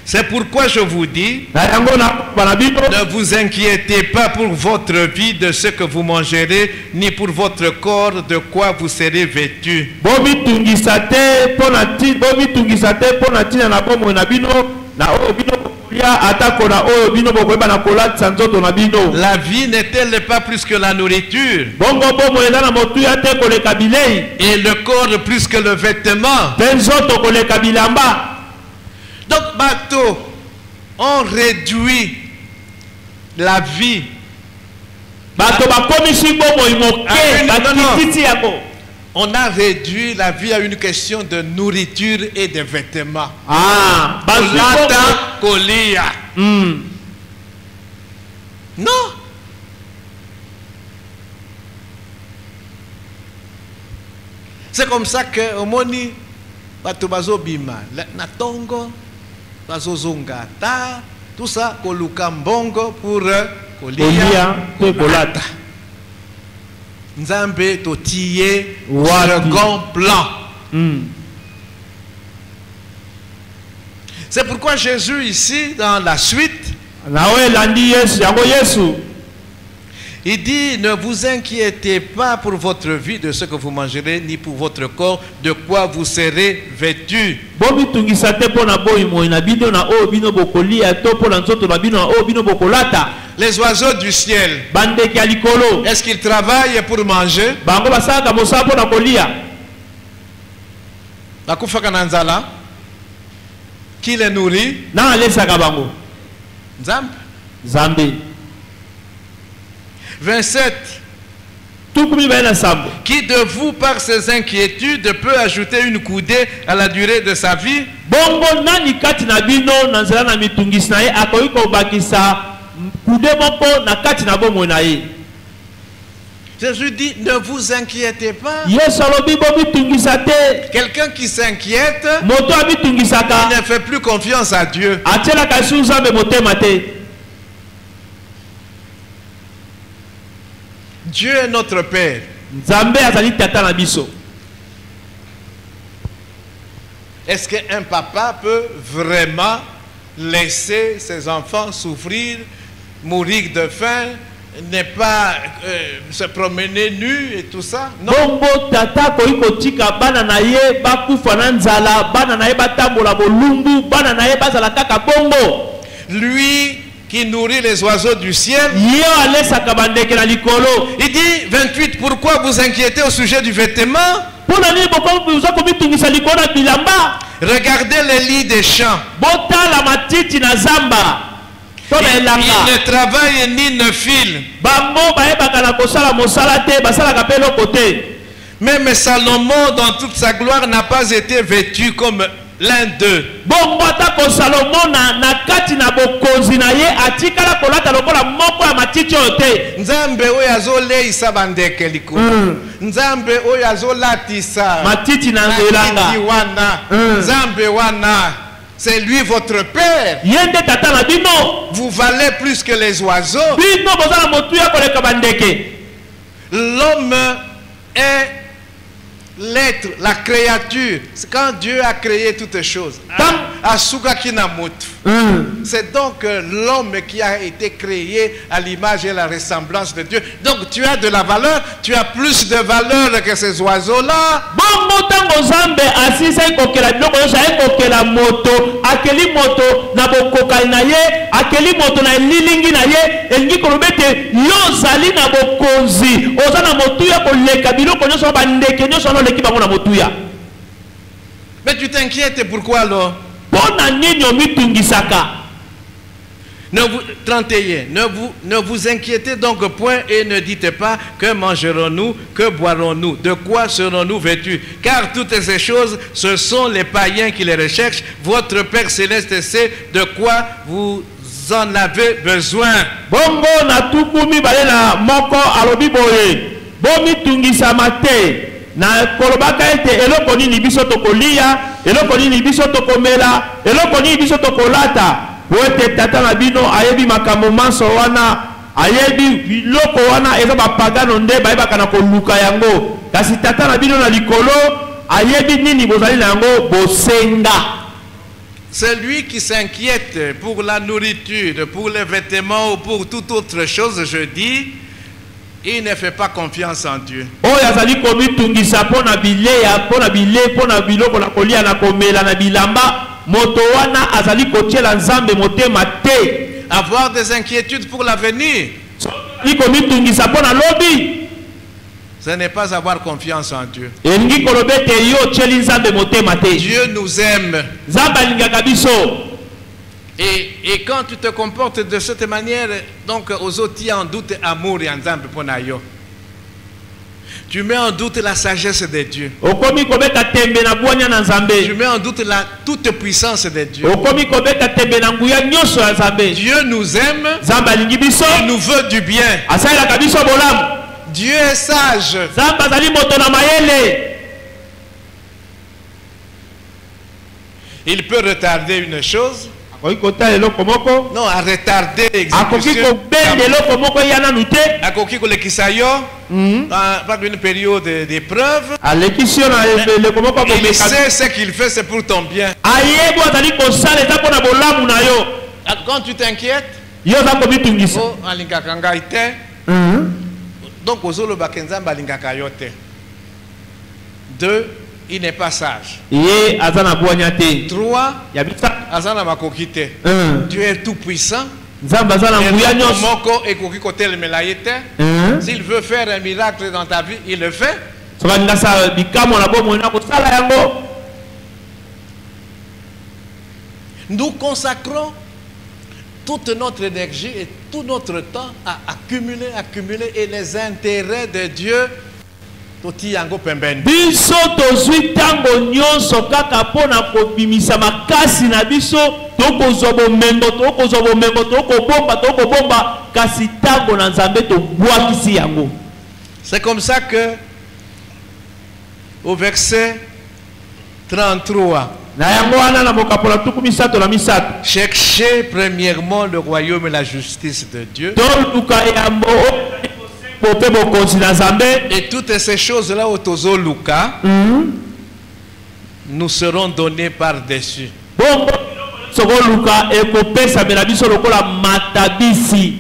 C'est pourquoi je vous dis, ne vous inquiétez pas pour votre vie de ce que vous mangerez, ni pour votre corps de quoi vous serez vêtus. La vie n'est-elle pas plus que la nourriture? Et le corps plus que le vêtement? Donc, bateau, on réduit la vie On a réduit la vie à une question de nourriture et de vêtements. Non. C'est comme ça que au moni batubazo bima na tongo bazo zongata tout ça koluka mbongo pour kolia pe kolata. Nzambe totiye second plan. C'est pourquoi Jésus ici dans la suite il dit ne vous inquiétez pas pour votre vie de ce que vous mangerez ni pour votre corps de quoi vous serez vêtus. Les oiseaux du ciel, est-ce qu'ils travaillent pour manger? Qui les nourrit? Nzambe. 27. Qui de vous par ses inquiétudes peut ajouter une coudée à la durée de sa vie? Jésus dit ne vous inquiétez pas. Quelqu'un qui s'inquiète, il ne fait plus confiance à Dieu. Dieu est notre Père. Est-ce qu'un papa peut vraiment laisser ses enfants souffrir, mourir de faim, ne pas se promener nu et tout ça? Non. Lui qui nourrit les oiseaux du ciel. Il dit 28, pourquoi vous inquiétez au sujet du vêtement? Regardez les lits des champs. Il ne travaille ni ne file. Même Salomon dans toute sa gloire n'a pas été vêtu comme l'un d'eux. Nzambe oyo azoleisa bandeke likolo. Nzambe oyo azolatisa matiti na wana. Nzambe wana, c'est lui votre Père. Vous valez plus que les oiseaux. L'homme est l'être, la créature. C'est quand Dieu a créé toutes choses. C'est donc l'homme qui a été créé à l'image et la ressemblance de Dieu. Donc tu as de la valeur, tu as plus de valeur que ces oiseaux-là. Mais tu t'inquiètes pourquoi alors? 31. Ne vous inquiétez donc point et ne dites pas que mangerons-nous, que boirons-nous, de quoi serons-nous vêtus? Car toutes ces choses, ce sont les païens qui les recherchent. Votre Père Céleste sait de quoi vous en avez besoin. Bongo na tukumi balela moko alobi boye. Bomi tungisa mate. Na kolobaka ete eloko nini biso tokolia, eloko nini biso tokomela, eloko nini biso tokolata. Wote tata na bino ayebi makambo manso wana, ayebi biloko wana eza bapagano nde bayeba kana koluka yango. Kasi tata na bino na likolo ayebi nini bozali na yango bosenga. Celui qui s'inquiète pour la nourriture, pour les vêtements ou pour toute autre chose, je dis, il ne fait pas confiance en Dieu. Avoir des inquiétudes pour l'avenir, ce n'est pas avoir confiance en Dieu. Dieu nous aime. Et quand tu te comportes de cette manière, donc aux autres, tu en doute amour et ensemble pour nayo. Tu mets en doute la sagesse de Dieu. Tu mets en doute la toute puissance de Dieu. Dieu nous aime. Il nous veut du bien. Dieu est sage. Il peut retarder une chose. Non, à retarder l'exécution. Par une période d'épreuve. Il sait ce qu'il fait, c'est pour ton bien. Quand tu t'inquiètes, donc aux autres, deux, il n'est pas sage. 3, Dieu est tout puissant. S'il veut faire un miracle dans ta vie, il le fait. Nous consacrons toute notre énergie et tout notre temps à accumuler et les intérêts de Dieu. Biso tozwi tango nyonso kaka pona kobimisa makasi na biso tokozwa bomengo tokobomba kasi tango na Nzambe tobwakisi yango. C'est comme ça que au verset 33 cherchez premièrement le royaume et la justice de Dieu. Et toutes ces choses-là au Tozo Luka nous seront données par-dessus.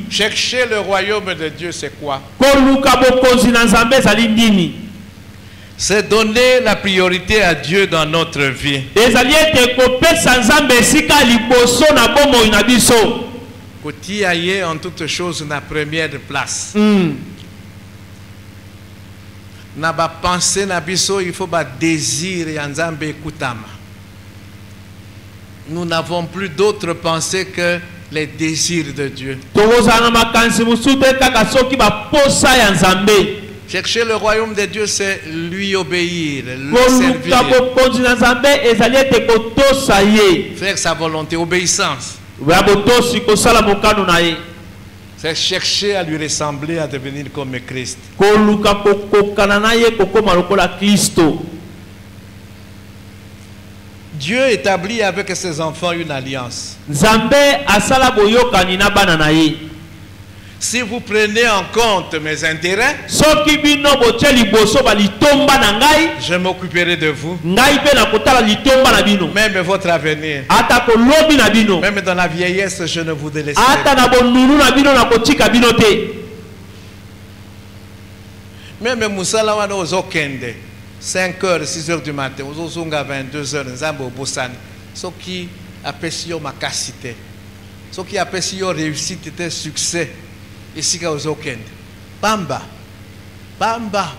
Chercher le royaume de Dieu, c'est quoi? C'est donner la priorité à Dieu dans notre vie. Koti aye en toutes choses na première place. Na ba pensée na biso, il faut ba désir et Nzambe ekutama. Nous n'avons plus d'autres pensées que les désirs de Dieu. Chercher le royaume de Dieu, c'est lui obéir, lui servir. Faire sa volonté, obéissance. C'est chercher à lui ressembler, à devenir comme Christ. Dieu établit avec ses enfants une alliance. Si vous prenez en compte mes intérêts, je m'occuperai de vous. Même votre avenir. Même dans la vieillesse, je ne vous délaisserai pas. Même Moussala wana ozokende 5h, 6h du matin, ozozunga 22h, nzambe obosani. Soki apesi yo makasite. Soki apesi yo réussite te succès. Ici ka ozokende. Bamba. Bamba.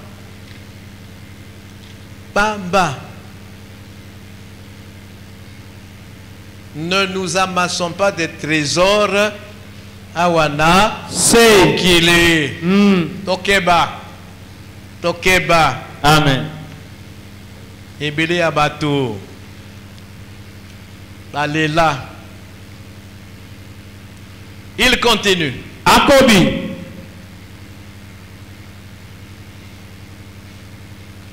Bamba. Ne nous amassons pas des trésors awana c'est qu'il est. Tokeba. Tokeba. Amen. Ebele abato. Balela. Il continue. Akobi.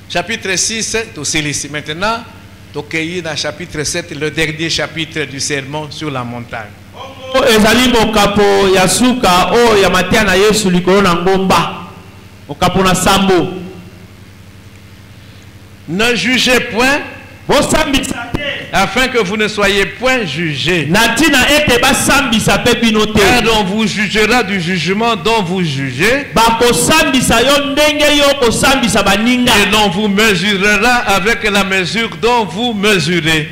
Chapitre 6, c'est ici. Maintenant, Tokeyi dans chapitre 7, le dernier chapitre du sermon sur la montagne. Ezali mokapo yasuka o ya matia na Yesu likolo na ngomba. Mokapo na sambo. Ne jugez point, afin que vous ne soyez point jugés. Car on vous jugera du jugement dont vous jugez, et l'on vous mesurera avec la mesure dont vous mesurez.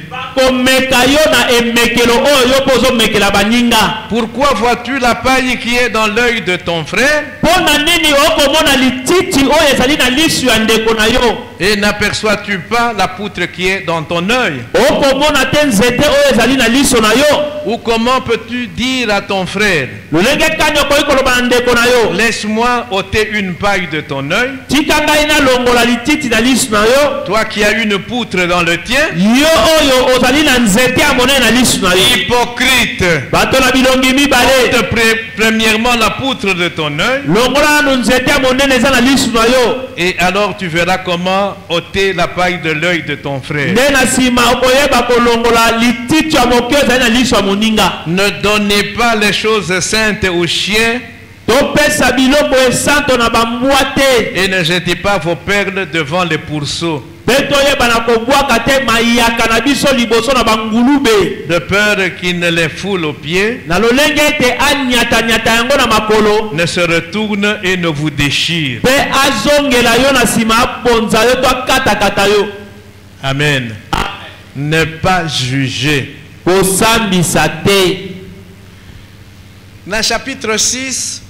Pourquoi vois-tu la paille qui est dans l'œil de ton frère et n'aperçois-tu pas la poutre qui est dans ton œil? Ou comment peux-tu dire à ton frère, lolenge kani okoki koloba na ndeko na yo laisse-moi ôter une paille de ton œil, tika ngai nalongola lititi na lisu na yo, toi qui as une poutre dans le tien? yo oyo ozali na nzete ya monene na lisu na yo. Hypocrite! Bato na bilongi mibale, Ôte premièrement la poutre de ton œil, longola nanu nzete ya monene eza na lisu na yo, et alors tu verras comment ôter la paille de l'œil de ton frère. nde na nsima okoyeba kolongola lititi ya moke ezali na lisu ya moninga. Ne donnez pas les choses saintes aux chiens Topesa biloko esanto na bambwa te, et ne jetez pas vos perles devant les pourceaux, mpe toyeba na kobwaka te mayaka na biso liboso na bangulube, de peur qu'ils ne les foulent aux pieds, na lolenge ete anyatanyata yango na makolo, ne se retournent et ne vous déchirent. mpe azongela yo na nsima abonza yo to akatakata yo. Amen. Ne pas juger. Kosambisa te. Dans le chapitre 6,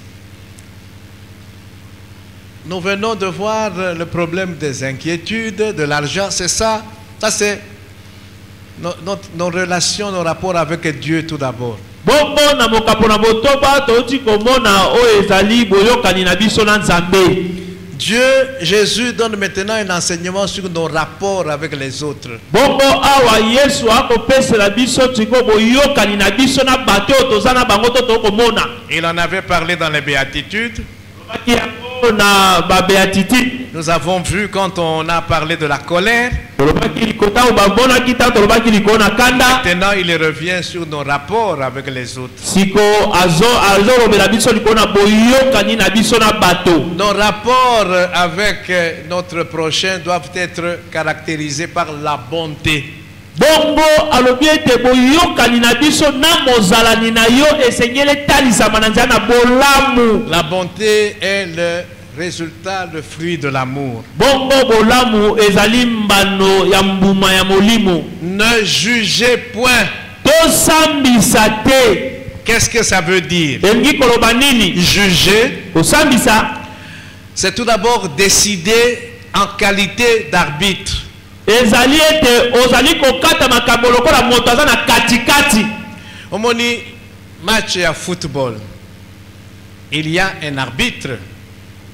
nous venons de voir le problème des inquiétudes, de l'argent. C'est ça. Ça, c'est nos relations, nos rapports avec Dieu tout d'abord. Bongo na mokapo na botoba touti komona o ezali boyokani na biso na Nzambe. Dieu, Jésus donne maintenant un enseignement sur nos rapports avec les autres. Bongo awa Yesu akopesela biso tiko boyokani na biso na bato tozana bango to komona. Il en avait parlé dans les béatitudes. Na ba beatitude. Nous avons vu quand on a parlé de la colère. Maintenant, il revient sur nos rapports avec les autres. Nos rapports avec notre prochain doivent être caractérisés par la bonté. Bongo alobi ete boyokani na biso na mozalani na yo esengeli talisama na nzana bolamu. La bonté est le résultat, le fruit de l'amour. Bongo bolamu ezali mbano ya mbuma ya molimo. Ne jugez point. Tosambisa te. Qu'est-ce que ça veut dire? Engi koloba nini? Juger, Tosambisa, c'est tout d'abord décider en qualité d'arbitre. ezali ete ozali kokata makambo lokola moto aza na katikati. Omoni match ya football, il y a un arbitre.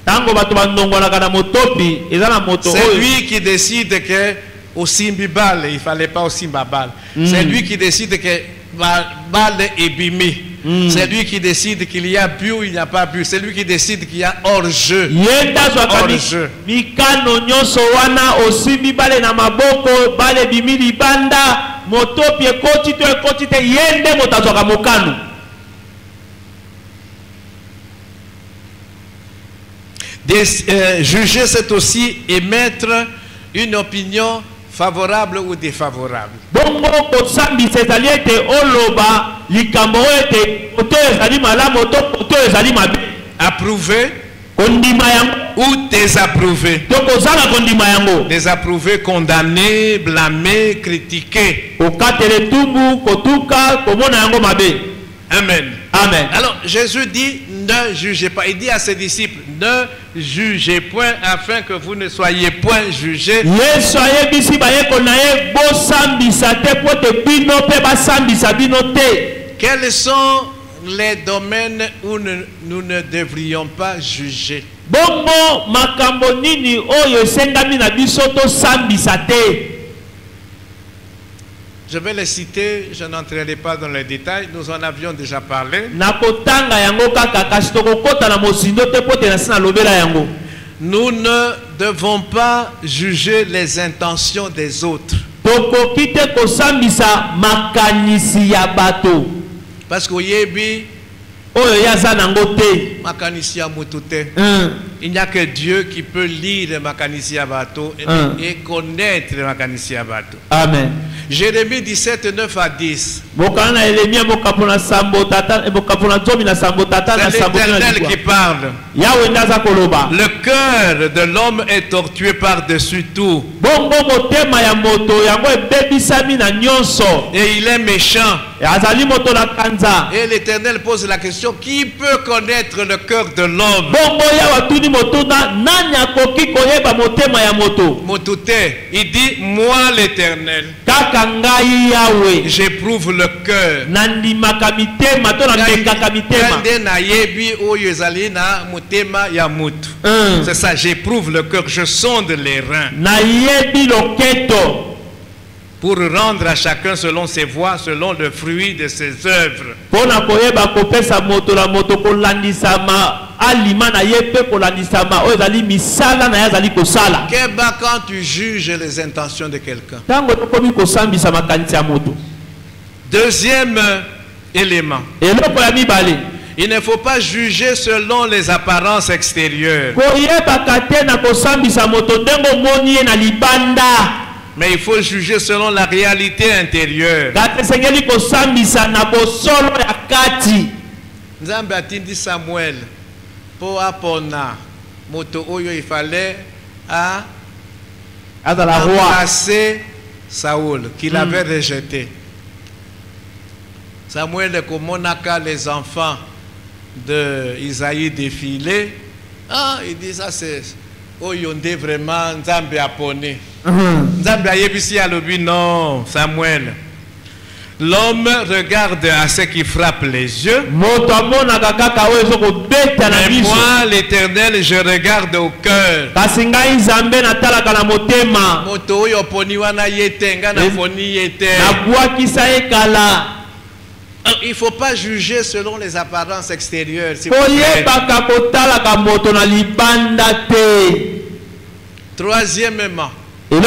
Tango bato bandongolaka na motopi eza na moto oyo. C'est lui qui décide que au simbi balle, il fallait pas au simba balle. C'est lui qui décide que balle est bimi. C'est lui qui décide qu'il y a but ou il n'y a pas but. C'est lui qui décide qu'il y a hors-jeu. Hors-jeu. Mikano nyonso wana osimbi bale na maboko bale bimi libanda motopi ekoti te yende motazwaka mokano. Juger, c'est aussi émettre une opinion favorable ou défavorable. Bongo kosambisa ezali ete oloba likambo ete oto ezali malamu oto ezali mabe. Approuver kondima yango ou désapprouver. To kozala kondima yango. Désapprouver, condamner, blâmer, critiquer. Kokatele tumbu kotuka komona yango mabe. Amen. Amen. Alors Jésus dit ne jugez pas. Il dit à ses disciples ne jugez point afin que vous ne soyez point jugés. Yesu ayebisi bayeko na ye bosambisa te po te bino pe basambisa bino te. Quels sont les domaines où nous ne devrions pas juger? Bongo makambo nini oyo esengami na biso to sambisa te? Je vais les citer, je n'entrerai pas dans les détails, nous en avions déjà parlé. Nous ne devons pas juger les intentions des autres. Parce que il n'y a que Dieu qui peut lire Makanisi Abato et connaître Makanisi Abato. Amen. Jérémie 17, 9 à 10. C'est l'Éternel qui parle. Le cœur de l'homme est tortueux par-dessus tout. Et il est méchant. azali moto na kanza. Et l'Éternel pose la question, qui peut connaître le cœur de l'homme? Bongo ya watuni moto na nani akoki koyeba motema ya moto? Motute, il dit, moi l'Éternel, Kaka ngai Yahweh. j'éprouve le cœur. Nandimaka mitema to na mekaka mitema. Kande na yebi oyo ezali na motema ya mutu. C'est ça, j'éprouve le cœur, je sonde les reins. Na yebi loketo. Pour rendre à chacun selon ses voies, selon le fruit de ses œuvres. Pona koyeba kopesa moto la moto kolandisama alima na yepe kolandisama ozali misala na yazali kosala. Keba quand tu juges les intentions de quelqu'un. Tango tokomi kosambisa makanisi ya moto. Deuxième élément. Eloko ya mibale. Il ne faut pas juger selon les apparences extérieures. Koyeba kate na kosambisa moto ndengo moni na libanda. Mais il faut juger selon la réalité intérieure. Nzambe atindi Samuel pour apona moto oyo il fallait remplacer Saoul qu'il avait rejeté. Samuel komonaka les enfants de Isaïe défiler. Il dit ça c'est oyonde vraiment Nzambe apone. Nzambe ayebisi alobi non Samuel. L'homme regarde à ce qui frappe les yeux. Mais moi l'Éternel je regarde au cœur. Moto oyo poni wana yete nga na poni yete. Il ne faut pas juger selon les apparences extérieures. Troisièmement, il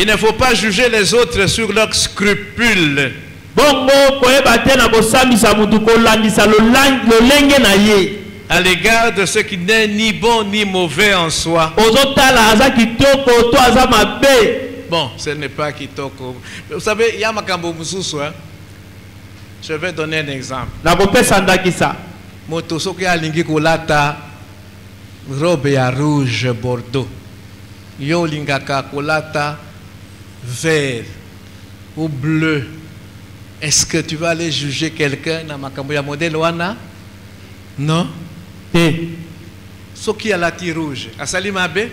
ne faut pas juger les autres sur leurs scrupules. À l'égard de ce qui n'est ni bon ni mauvais en soi. Bon, ce n'est pas kitoko. Vous savez, il y a makambo mususu. Je vais donner un exemple. Moto soki alingi kolata robe ya rouge bordeaux. Yo lingaka kolata vert ou bleu. Est-ce que tu vas aller juger quelqu'un na makambo ya modèle wana? Non. Soki alati rouge, asali mabe?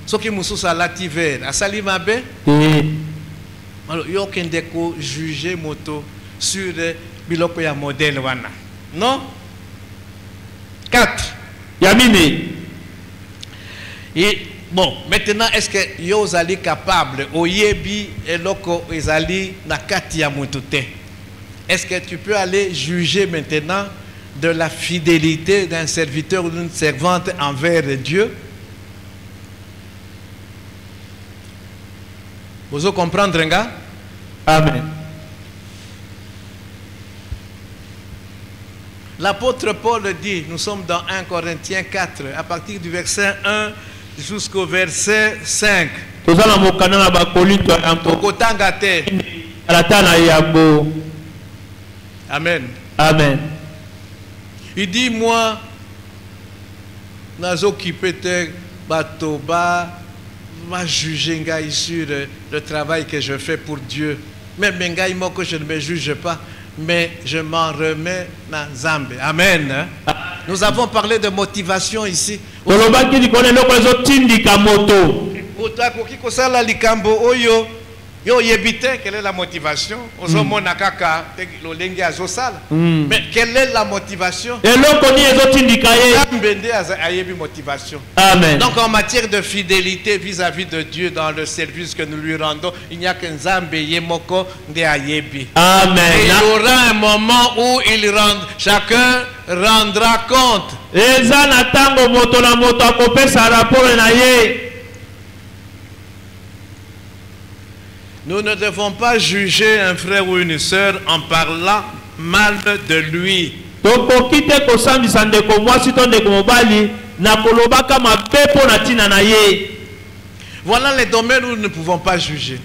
Soki mususu alati vert, asali mabe? Alors yo kende ko juger moto sur biloko ya modèle wana. Non? 4. Yamine. Et bon, maintenant, est-ce que yo zali capable oyebi eloko ezali na kati ya mutute? Est-ce que tu peux aller juger maintenant de la fidélité d'un serviteur ou d'une servante envers Dieu? Vous comprenez, nga? Amen. L'apôtre Paul dit, nous sommes dans 1 Corinthiens 4, à partir du verset 1 jusqu'au verset 5. Amen. Amen. Il dit, moi, nazo qui peut-être batoba va juger sur le travail que je fais pour Dieu. Même moi que je ne me juge pas. Mais je m'en remets à Zambé. Amen. Nous avons parlé de motivation ici. Quelle est la motivation? Mais quelle est la motivation? Amen. Donc en matière de fidélité vis-à-vis de Dieu dans le service que nous lui rendons, il n'y a qu'un Nzambe Yemoko de Ayebi. Amen. Et il y aura un moment où chacun rendra compte. Nous ne devons pas juger un frère ou une sœur en parlant mal de lui. Voilà les domaines où nous ne pouvons pas juger.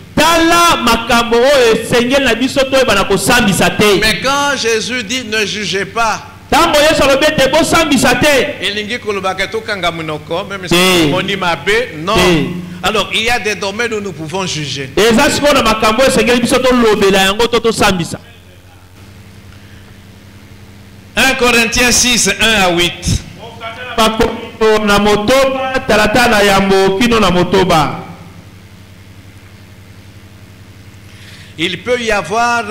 Mais quand Jésus dit ne jugez pas, non. Alors, il y a des domaines où nous pouvons juger. eza sikoyo na makambo esengeli biso tolobela yango to tosambisa. 1 Corinthiens 6, 1 à 8. Bakorinto na motoba talata na yambo kino na motoba. Il peut y avoir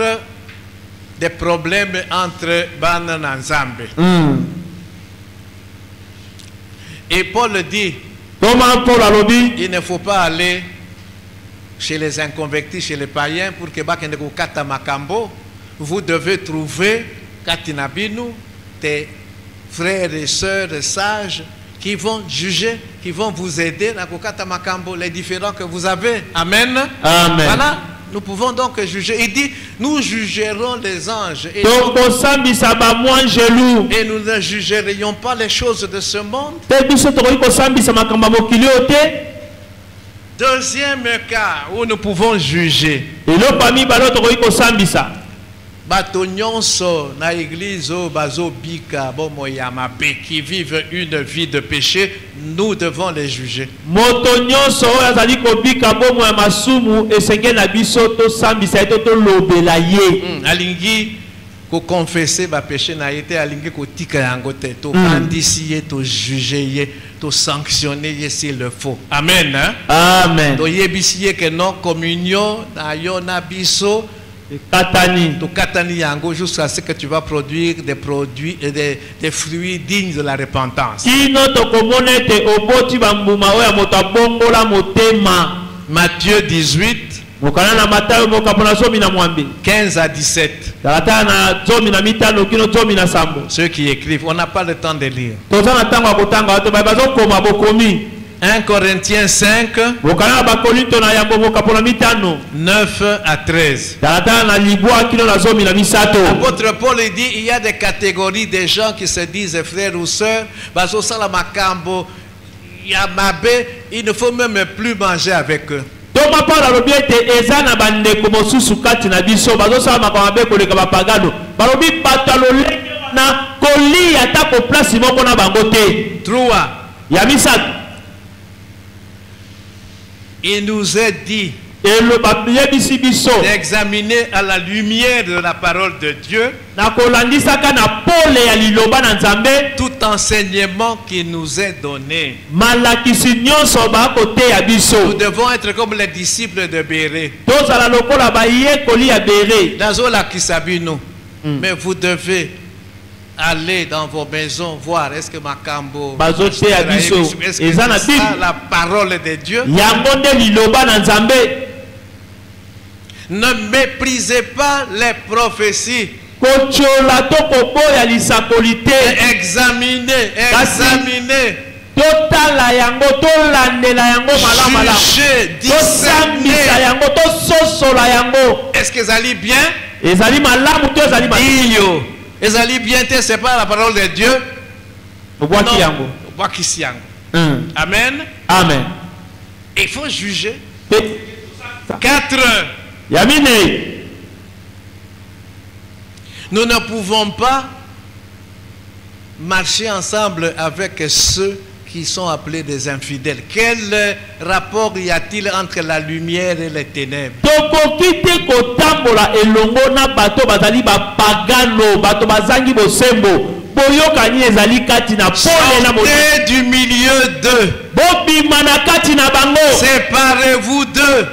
des problèmes entre Bana et Nzambe. Et Paul dit, il ne faut pas aller chez les inconvertis, chez les païens, pour que bakende ko kata makambo. Vous devez trouver katinabinu tes frères et sœurs sages qui vont juger, qui vont vous aider dans kokata makambo, les différents que vous avez. Amen. Amen. Voilà. Nous pouvons donc juger. Il dit, nous jugerons les anges. Et nous ne jugerions pas les choses de ce monde. Deuxième cas où nous pouvons juger. Bato nyonso na église o bazo bika bomo ya mabe qui vivent une vie de péché, nous devons les juger. Moto nyonso azali ko bika bomo ya masumu esenge na biso to sambisa to lobela ye. Alingi ko confesser ba péché na été alingi ko tika yango te to andisi ye to juger ye to sanctionner ye s'il le faut. Amen. Hein? Amen. To yebisi ye que non communion na yo na biso Katani. To katani yango jusqu'à ce que tu vas produire des produits et des fruits dignes de la repentance. Matthieu 18 15 à 17. Ceux qui écrivent, on n'a pas le temps de lire. 1 Corinthiens 5 9 à 13. L'apôtre Paul dit il y a des catégories de gens qui se disent frères ou sœurs, il ne faut même plus manger avec eux. Il nous est dit d'examiner à la lumière de la parole de Dieu tout enseignement qui nous est donné. Nous devons être comme les disciples de Béré. Mais vous devez aller dans vos maisons voir est-ce que Makambo est-ce que c'est ça la parole de Dieu. Ne méprisez pas les prophéties. Examinez. Jugez, discernez. Est-ce que ça allait bien? Ils allaient bien, c'est pas la parole de Dieu. Amen. Amen. Il faut juger. 4. Nous ne pouvons pas marcher ensemble avec ceux qui sont appelés des infidèles. Quel rapport y a-t-il entre la lumière et les ténèbres? Sortez du milieu d'eux. Séparez-vous d'eux.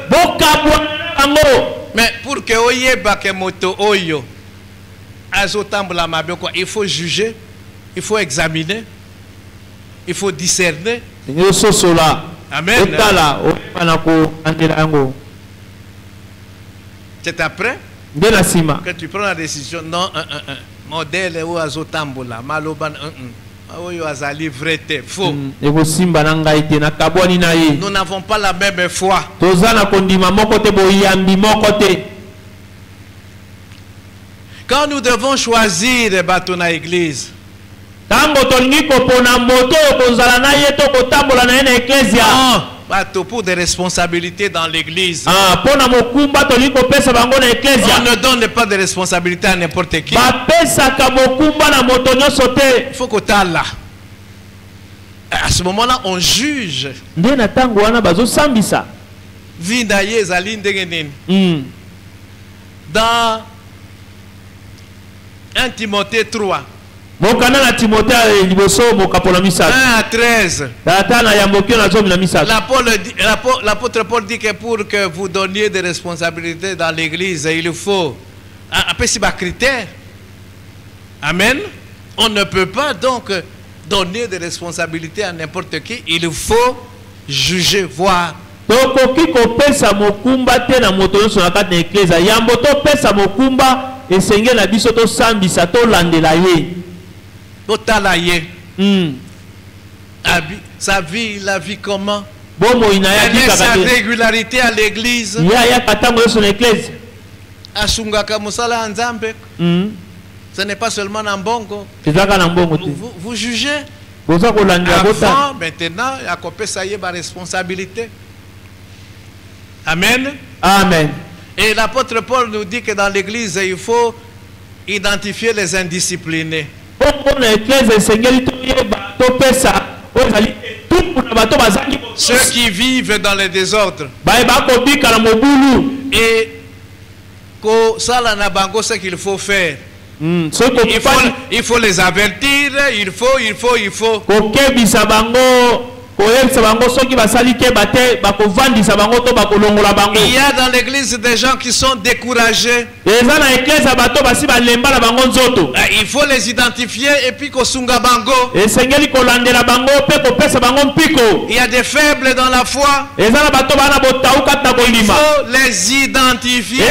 Mais pour que il faut juger, il faut examiner, il faut discerner. Amen. C'est après que tu prends la décision. Non, modèle ou azotambola, maloban, faux. Nous n'avons pas la même foi. Quand nous devons choisir des bâtons à l'église, pour des responsabilités dans l'église, on ne donne pas de responsabilité à n'importe qui. Il faut que tu ailles là. ce moment-là, on juge. nde na ntango wana bazosambisa. Vie na ye ezali ndenge nini. Dans 1 Timothée 3. Mokana na Timothée liboso mokapola misato. 1 à 13. Tata na yambokio na zomi na misato. L'apôtre Paul dit que pour que vous donniez des responsabilités dans l'église, il faut après c'est un critère. Amen. On ne peut pas donc donner des responsabilités à n'importe qui. Il faut juger, voir. Tokoki kopesa mokumba te na moto nyonso na kati na eklezia. Yambo topesa mokumba esenge na biso tosambisa tolandela ye. Totala ye. Sa vie, la vie comment? Bomo Il sa régularité à l'église. Ya katango yoso na eklezia. Asungaka musala nzambe. Ce n'est pas seulement Nambongo. Vous jugez. Avant, maintenant, il y a kopesa ye ba responsabilité. Amen. Amen. Et l'apôtre Paul nous dit que dans l'église, il faut identifier les indisciplinés. Ceux qui vivent dans le désordre. Et ça, na bango, ce qu'il faut faire. Il faut les avertir, il faut. Il y a dans l'église des gens qui sont découragés. Il faut les identifier et puis kosunga bango. Il y a des faibles dans la foi. Il faut les identifier.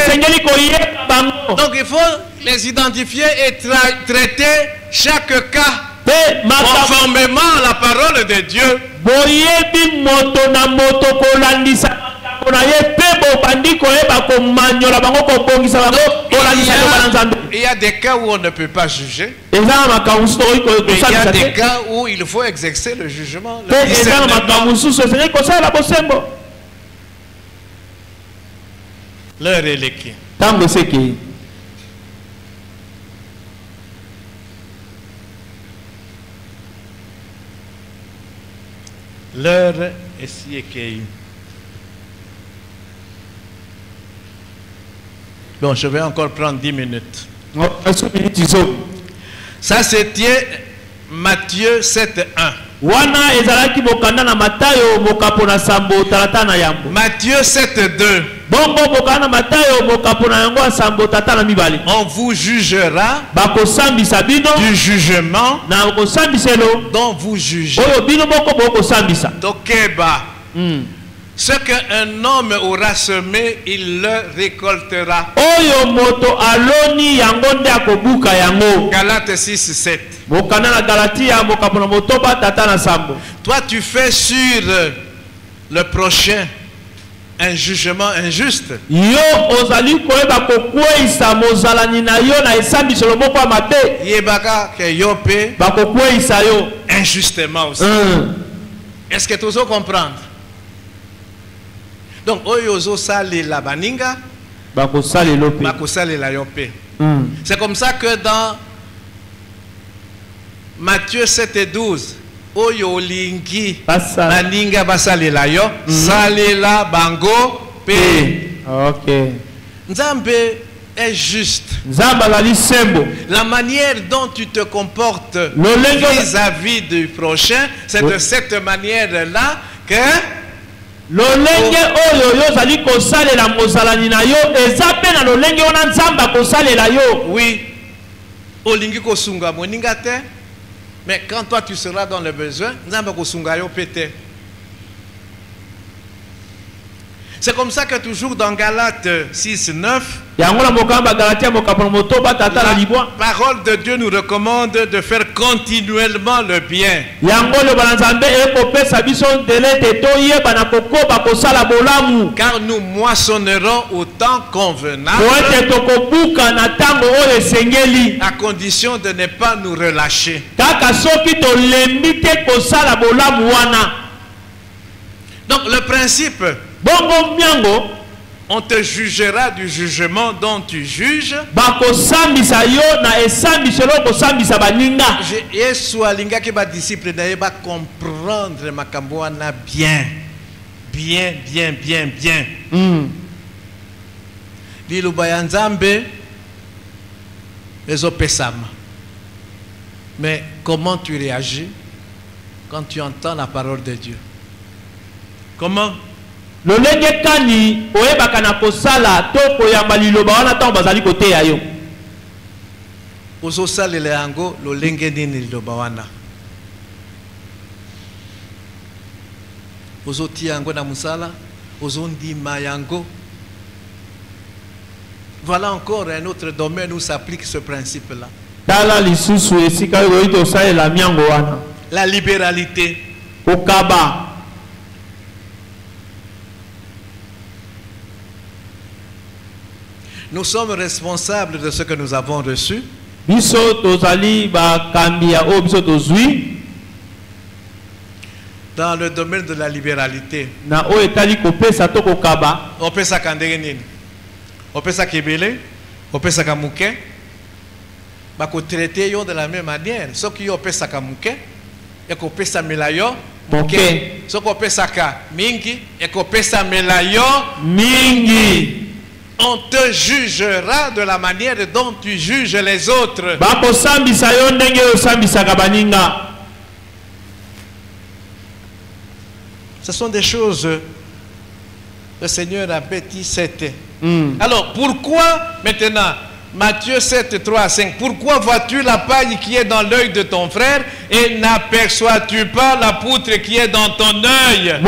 Donc il faut les identifier et traiter chaque cas conformément à la parole de Dieu. Il y a des cas où on ne peut pas juger. Il y a des cas où il faut exercer le jugement. L'heure est l'équipe. L'heure est si écueillie. Bon, je vais encore prendre 10 minutes. Ça c'était Matthieu 7:1. Matthieu 7:2. On vous jugera du jugement dont vous jugez. Tokeba. Ce qu'un homme aura semé, il le récoltera. Galates 6:7. Toi, tu fais sur le prochain un jugement injuste. Yebaka ke yope injustement aussi. Est-ce que tu veux comprendre? Donc, oyozo sale la baninga, bakosale la yope. C'est comme ça que dans Matthieu 7:12, oyo lingi baninga basale la yo, sale la bango pe. Ok. Nzambe est juste. La manière dont tu te comportes vis-à-vis du prochain, c'est de cette manière-là que lolenge oyo yo zali kosalela mozalani na yo ezape na lolenge ona nzamba kosalela yo. Oui, olingi kosunga moninga te, mais quand toi tu seras dans le besoin, nzamba kosunga yo pete. C'est comme ça que toujours dans Galates 6:9, la parole de Dieu nous recommande de faire continuellement le bien. Car nous moissonnerons au temps convenable, à condition de ne pas nous relâcher. Donc le principe On te jugera du jugement dont tu juges. Yesu alingaki ba disciple na ye ba comprendre makambo wana bien. Bien. Liluba ya Nzambe ezopesama. Mais comment tu réagis quand tu entends la parole de Dieu? Comment? Lolenge kani oyebaka na kosala to koyamba liloba wana ntango bazali koteya yo. Ozosalela yango lolenge nini liloba wana? Ozotia yango na musala, ozondima yango. Voilà encore un autre domaine où s'applique ce principe-là. Tala lisusu esika yo ito salela miango wana. La libéralité. Okaba. Nous sommes responsables de ce que nous avons reçu. Biso tozali ba kambia o biso tozui. Dans le domaine de la libéralité. Na o etali kopesa to kokaba. Opesa kandenge nini? Opesa kebele, opesa kamuke. Bako traiter yo de la même manière. Ce qui opesa kamuke, et kopesa melayo moke. Ce qui opesa ka mingi, et kopesa melayo mingi. On te jugera de la manière dont tu juges les autres. Bako sambisa yo ndenge yo sambisa kabaninga. Ce sont des choses que le Seigneur a bâti cette. Alors, pourquoi maintenant, Matthieu 7, 3 à 5, pourquoi vois-tu la paille qui est dans l'œil de ton frère et n'aperçois-tu pas la poutre qui est dans ton œil?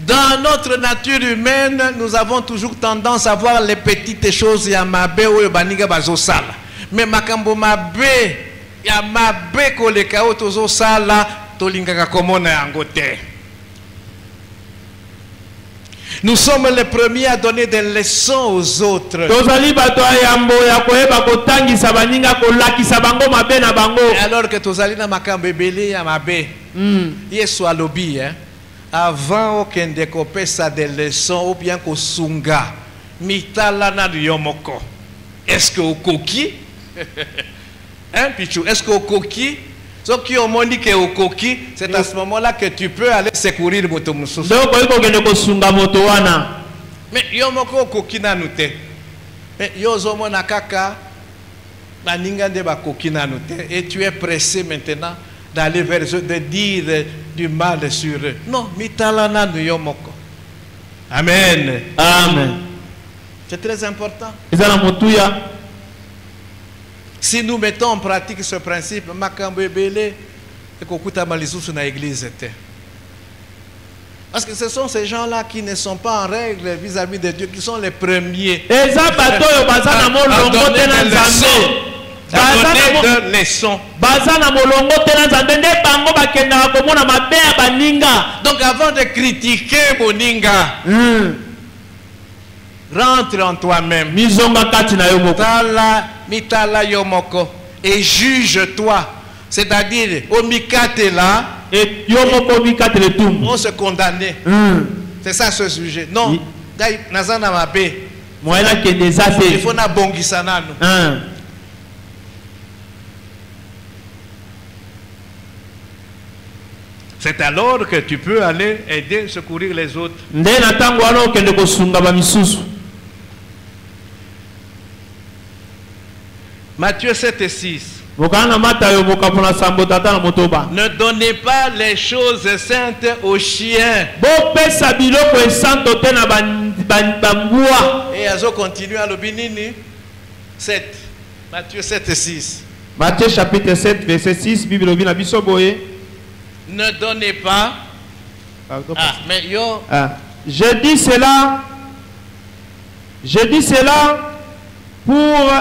Dans notre nature humaine, nous avons toujours tendance à voir les petites choses yamabe ou baniga bazosala. Mais makambo mabe yamabe koleka o tozosala tolingaka komona yango te. Nous sommes les premiers à donner des leçons aux autres. Alors que tozali na makambo ebele yamabe. Yesu alobi avant okende kopesa des leçons ou bien kosunga mitala na yomoko. Est-ce que okoki? Hein, Pichou? Est-ce que okoki? Ce qui au monde que okoki, c'est à ce moment-là que tu peux aller secourir moto mususu. Mais yomoko okoki na nute. Mais yozomo na kaka baninga de bakoki na nute. Et tu es pressé maintenant d'aller vers eux, de dire du mal sur eux. Non, mitalana nu yomoko. Amen. Amen. C'est très important. Si nous mettons en pratique ce principe, makambo ebele ekokuta malisusu na église te. Parce que ce sont ces gens-là qui ne sont pas en règle vis-à-vis de Dieu, qui sont les premiers. De leçons. Donc avant de critiquer Moninga, rentre en toi-même. Mitala yomoko et juge-toi. C'est-à-dire, omikate là, on se condamne. C'est ça ce sujet. Non, nazana mabe. Il faut na bongisa nanu. C'est alors que tu peux aller aider, secourir les autres. Matthieu 7 et 6. Ne donnez pas les choses saintes aux chiens. Et Azo continue à l'obinini. 7. Matthieu 7 et 6. Matthieu chapitre 7, verset 6. Bible obina bisoboye. Ne donnez pas. Mais yo. Je dis cela pour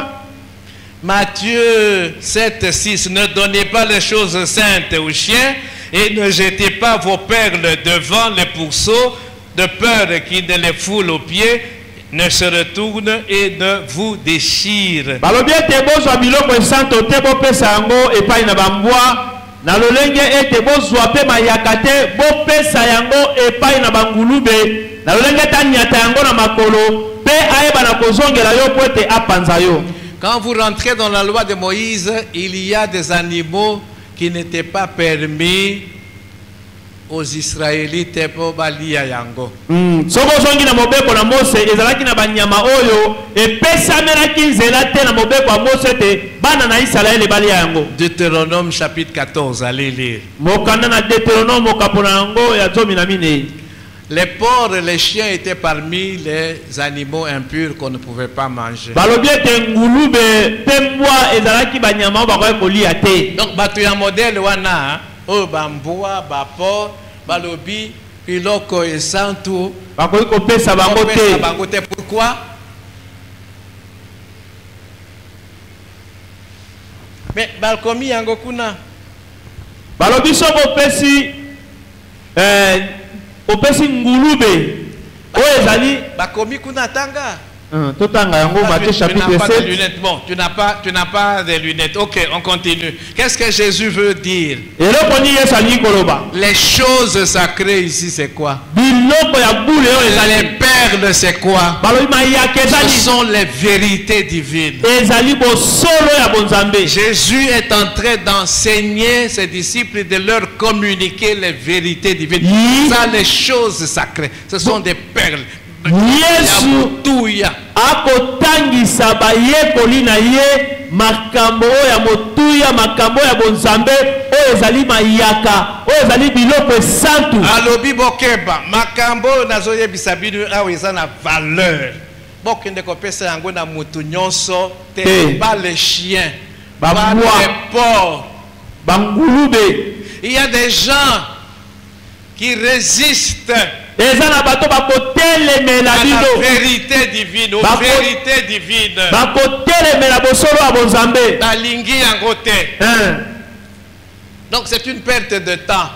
Matthieu 7, 6. Ne donnez pas les choses saintes aux chiens et ne jetez pas vos perles devant les pourceaux de peur qu'ils ne les foulent aux pieds ne se retourne et ne vous déchire. Balobi ete bozwa biloko esanto te bopesa yango epai na bambwa na lolenge ete bozwa pe mayaka te bopesa yango epai na bangulube na lolenge tanyata yango na makolo pe ayeba na kozongela yo po ete apanza yo. Quand vous rentrez dans la loi de Moïse, il y a des animaux qui n'étaient pas permis aux Israélites pour balia yango. Soko zongi na mobeko na Mose ezalaki na banyama oyo epesamelaki nzela te na mobeko ya Mose te bana na Israele balia yango. Deutéronome chapitre 14, allez lire. Mokanda na Deutéronome mokapona yango ya 14. Les porcs et les chiens étaient parmi les animaux impurs qu'on ne pouvait pas manger. Balobi ete ngulube pe mbwa ezalaki banyama bakoki kolia te. Donc bato ya modèle wana o bambwa bapo balobi biloko esantu bakoki kopesa bango te. Pourquoi? Mais balkomi yango kuna balobi so bopesi opesi ngulube oyo ezali bakomi kuna tanga. Totanga yango Matthieu chapitre 7. Bon, tu n'as pas de lunettes. Ok, on continue. Qu'est-ce que Jésus veut dire? Les choses sacrées ici, c'est quoi? Les perles, c'est quoi? Ce sont les vérités divines. Jésus est en train d'enseigner ses disciples, de leur communiquer les vérités divines. Ça, les choses sacrées, ce sont des perles. Yesu akotangisa bayekoli na ye makambo ya motuya makambo ya bonzambe oyo ezali mayaka oyo ezali biloko esantu alobi bokeba makambo nazoyebisa bino awa eza na valeur bokende kopesa yango na mutu nyonso te pas les chiens pas les porcs bangulube. Il y a des gens qui résistent à la vérité divine, aux vérités divines. Donc c'est une perte de temps.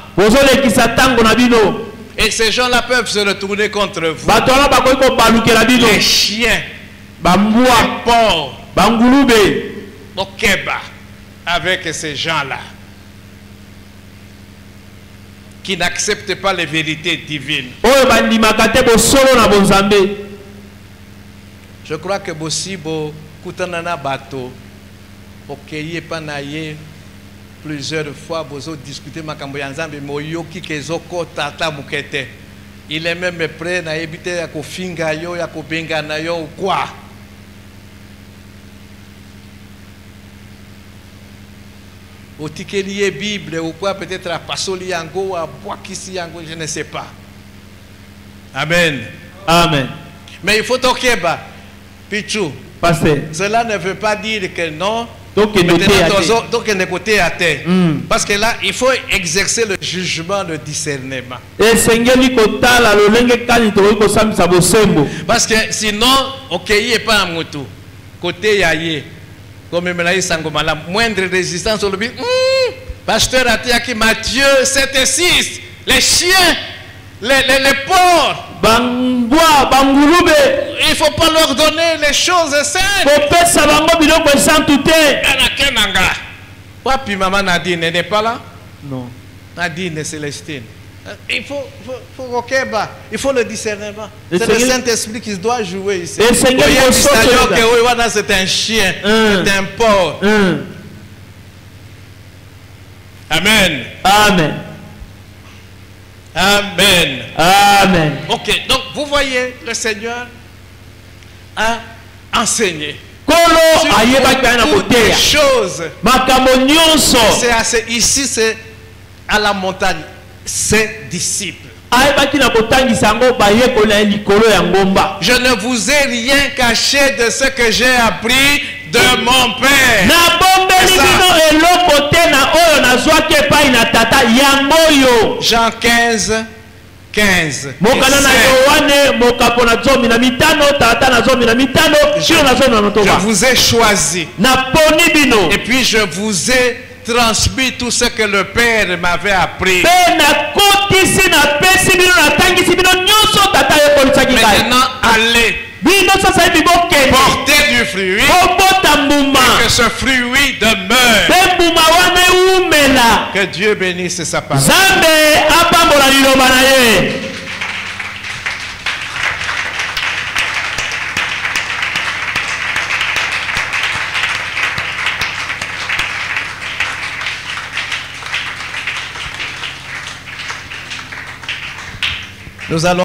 Et ces gens-là peuvent se retourner contre vous. Les chiens, les porcs, Okeba, avec ces gens-là qui n'acceptent pas les vérités divines. Je crois que Bosibo Kutanana Bato, Okeye Panaye, plusieurs fois, Bozo discuté Makambo Yanzambe, Moyoki Kezoko Tata Mukete. Il est même prêt à éviter à Kofinga yo, à Kobenga na yo ou quoi. Au tikelier Bible ou quoi, peut-être à Pasoli Yango, à Boakisi Yango, je ne sais pas. Amen. Amen. Mais il faut Tokeba, Pichou. Pasteur. Cela ne veut pas dire que non. Donc côté à terre. Parce que là, il faut exercer le jugement, le discernement. Parce que sinon, ok, il n'est pas un moto. Côté yaye. Comme Melaï Sangomala, moindre résistance au lobby. Pasteur Atiaki Matthieu 7 et 6. Les chiens, les porcs. Il ne faut pas leur donner les choses saintes. Papi, maman Nadine n'est pas là? Non. Nadine Célestine. Il faut le discernement. C'est le Saint-Esprit qui doit jouer ici. C'est un chien, c'est un porc. Amen. Amen. Amen. Amen. Ok, donc vous voyez, le Seigneur a enseigné. Des choses. Ici, c'est à la montagne. Ses disciples. Je ne vous ai rien caché de ce que j'ai appris de mon Père. Jean 15, 15. Je vous ai choisi. Et puis je vous ai transmis tout ce que le Père m'avait appris. Maintenant, allez. porter du fruit, et que ce fruit demeure. Que Dieu bénisse sa parole. Nous allons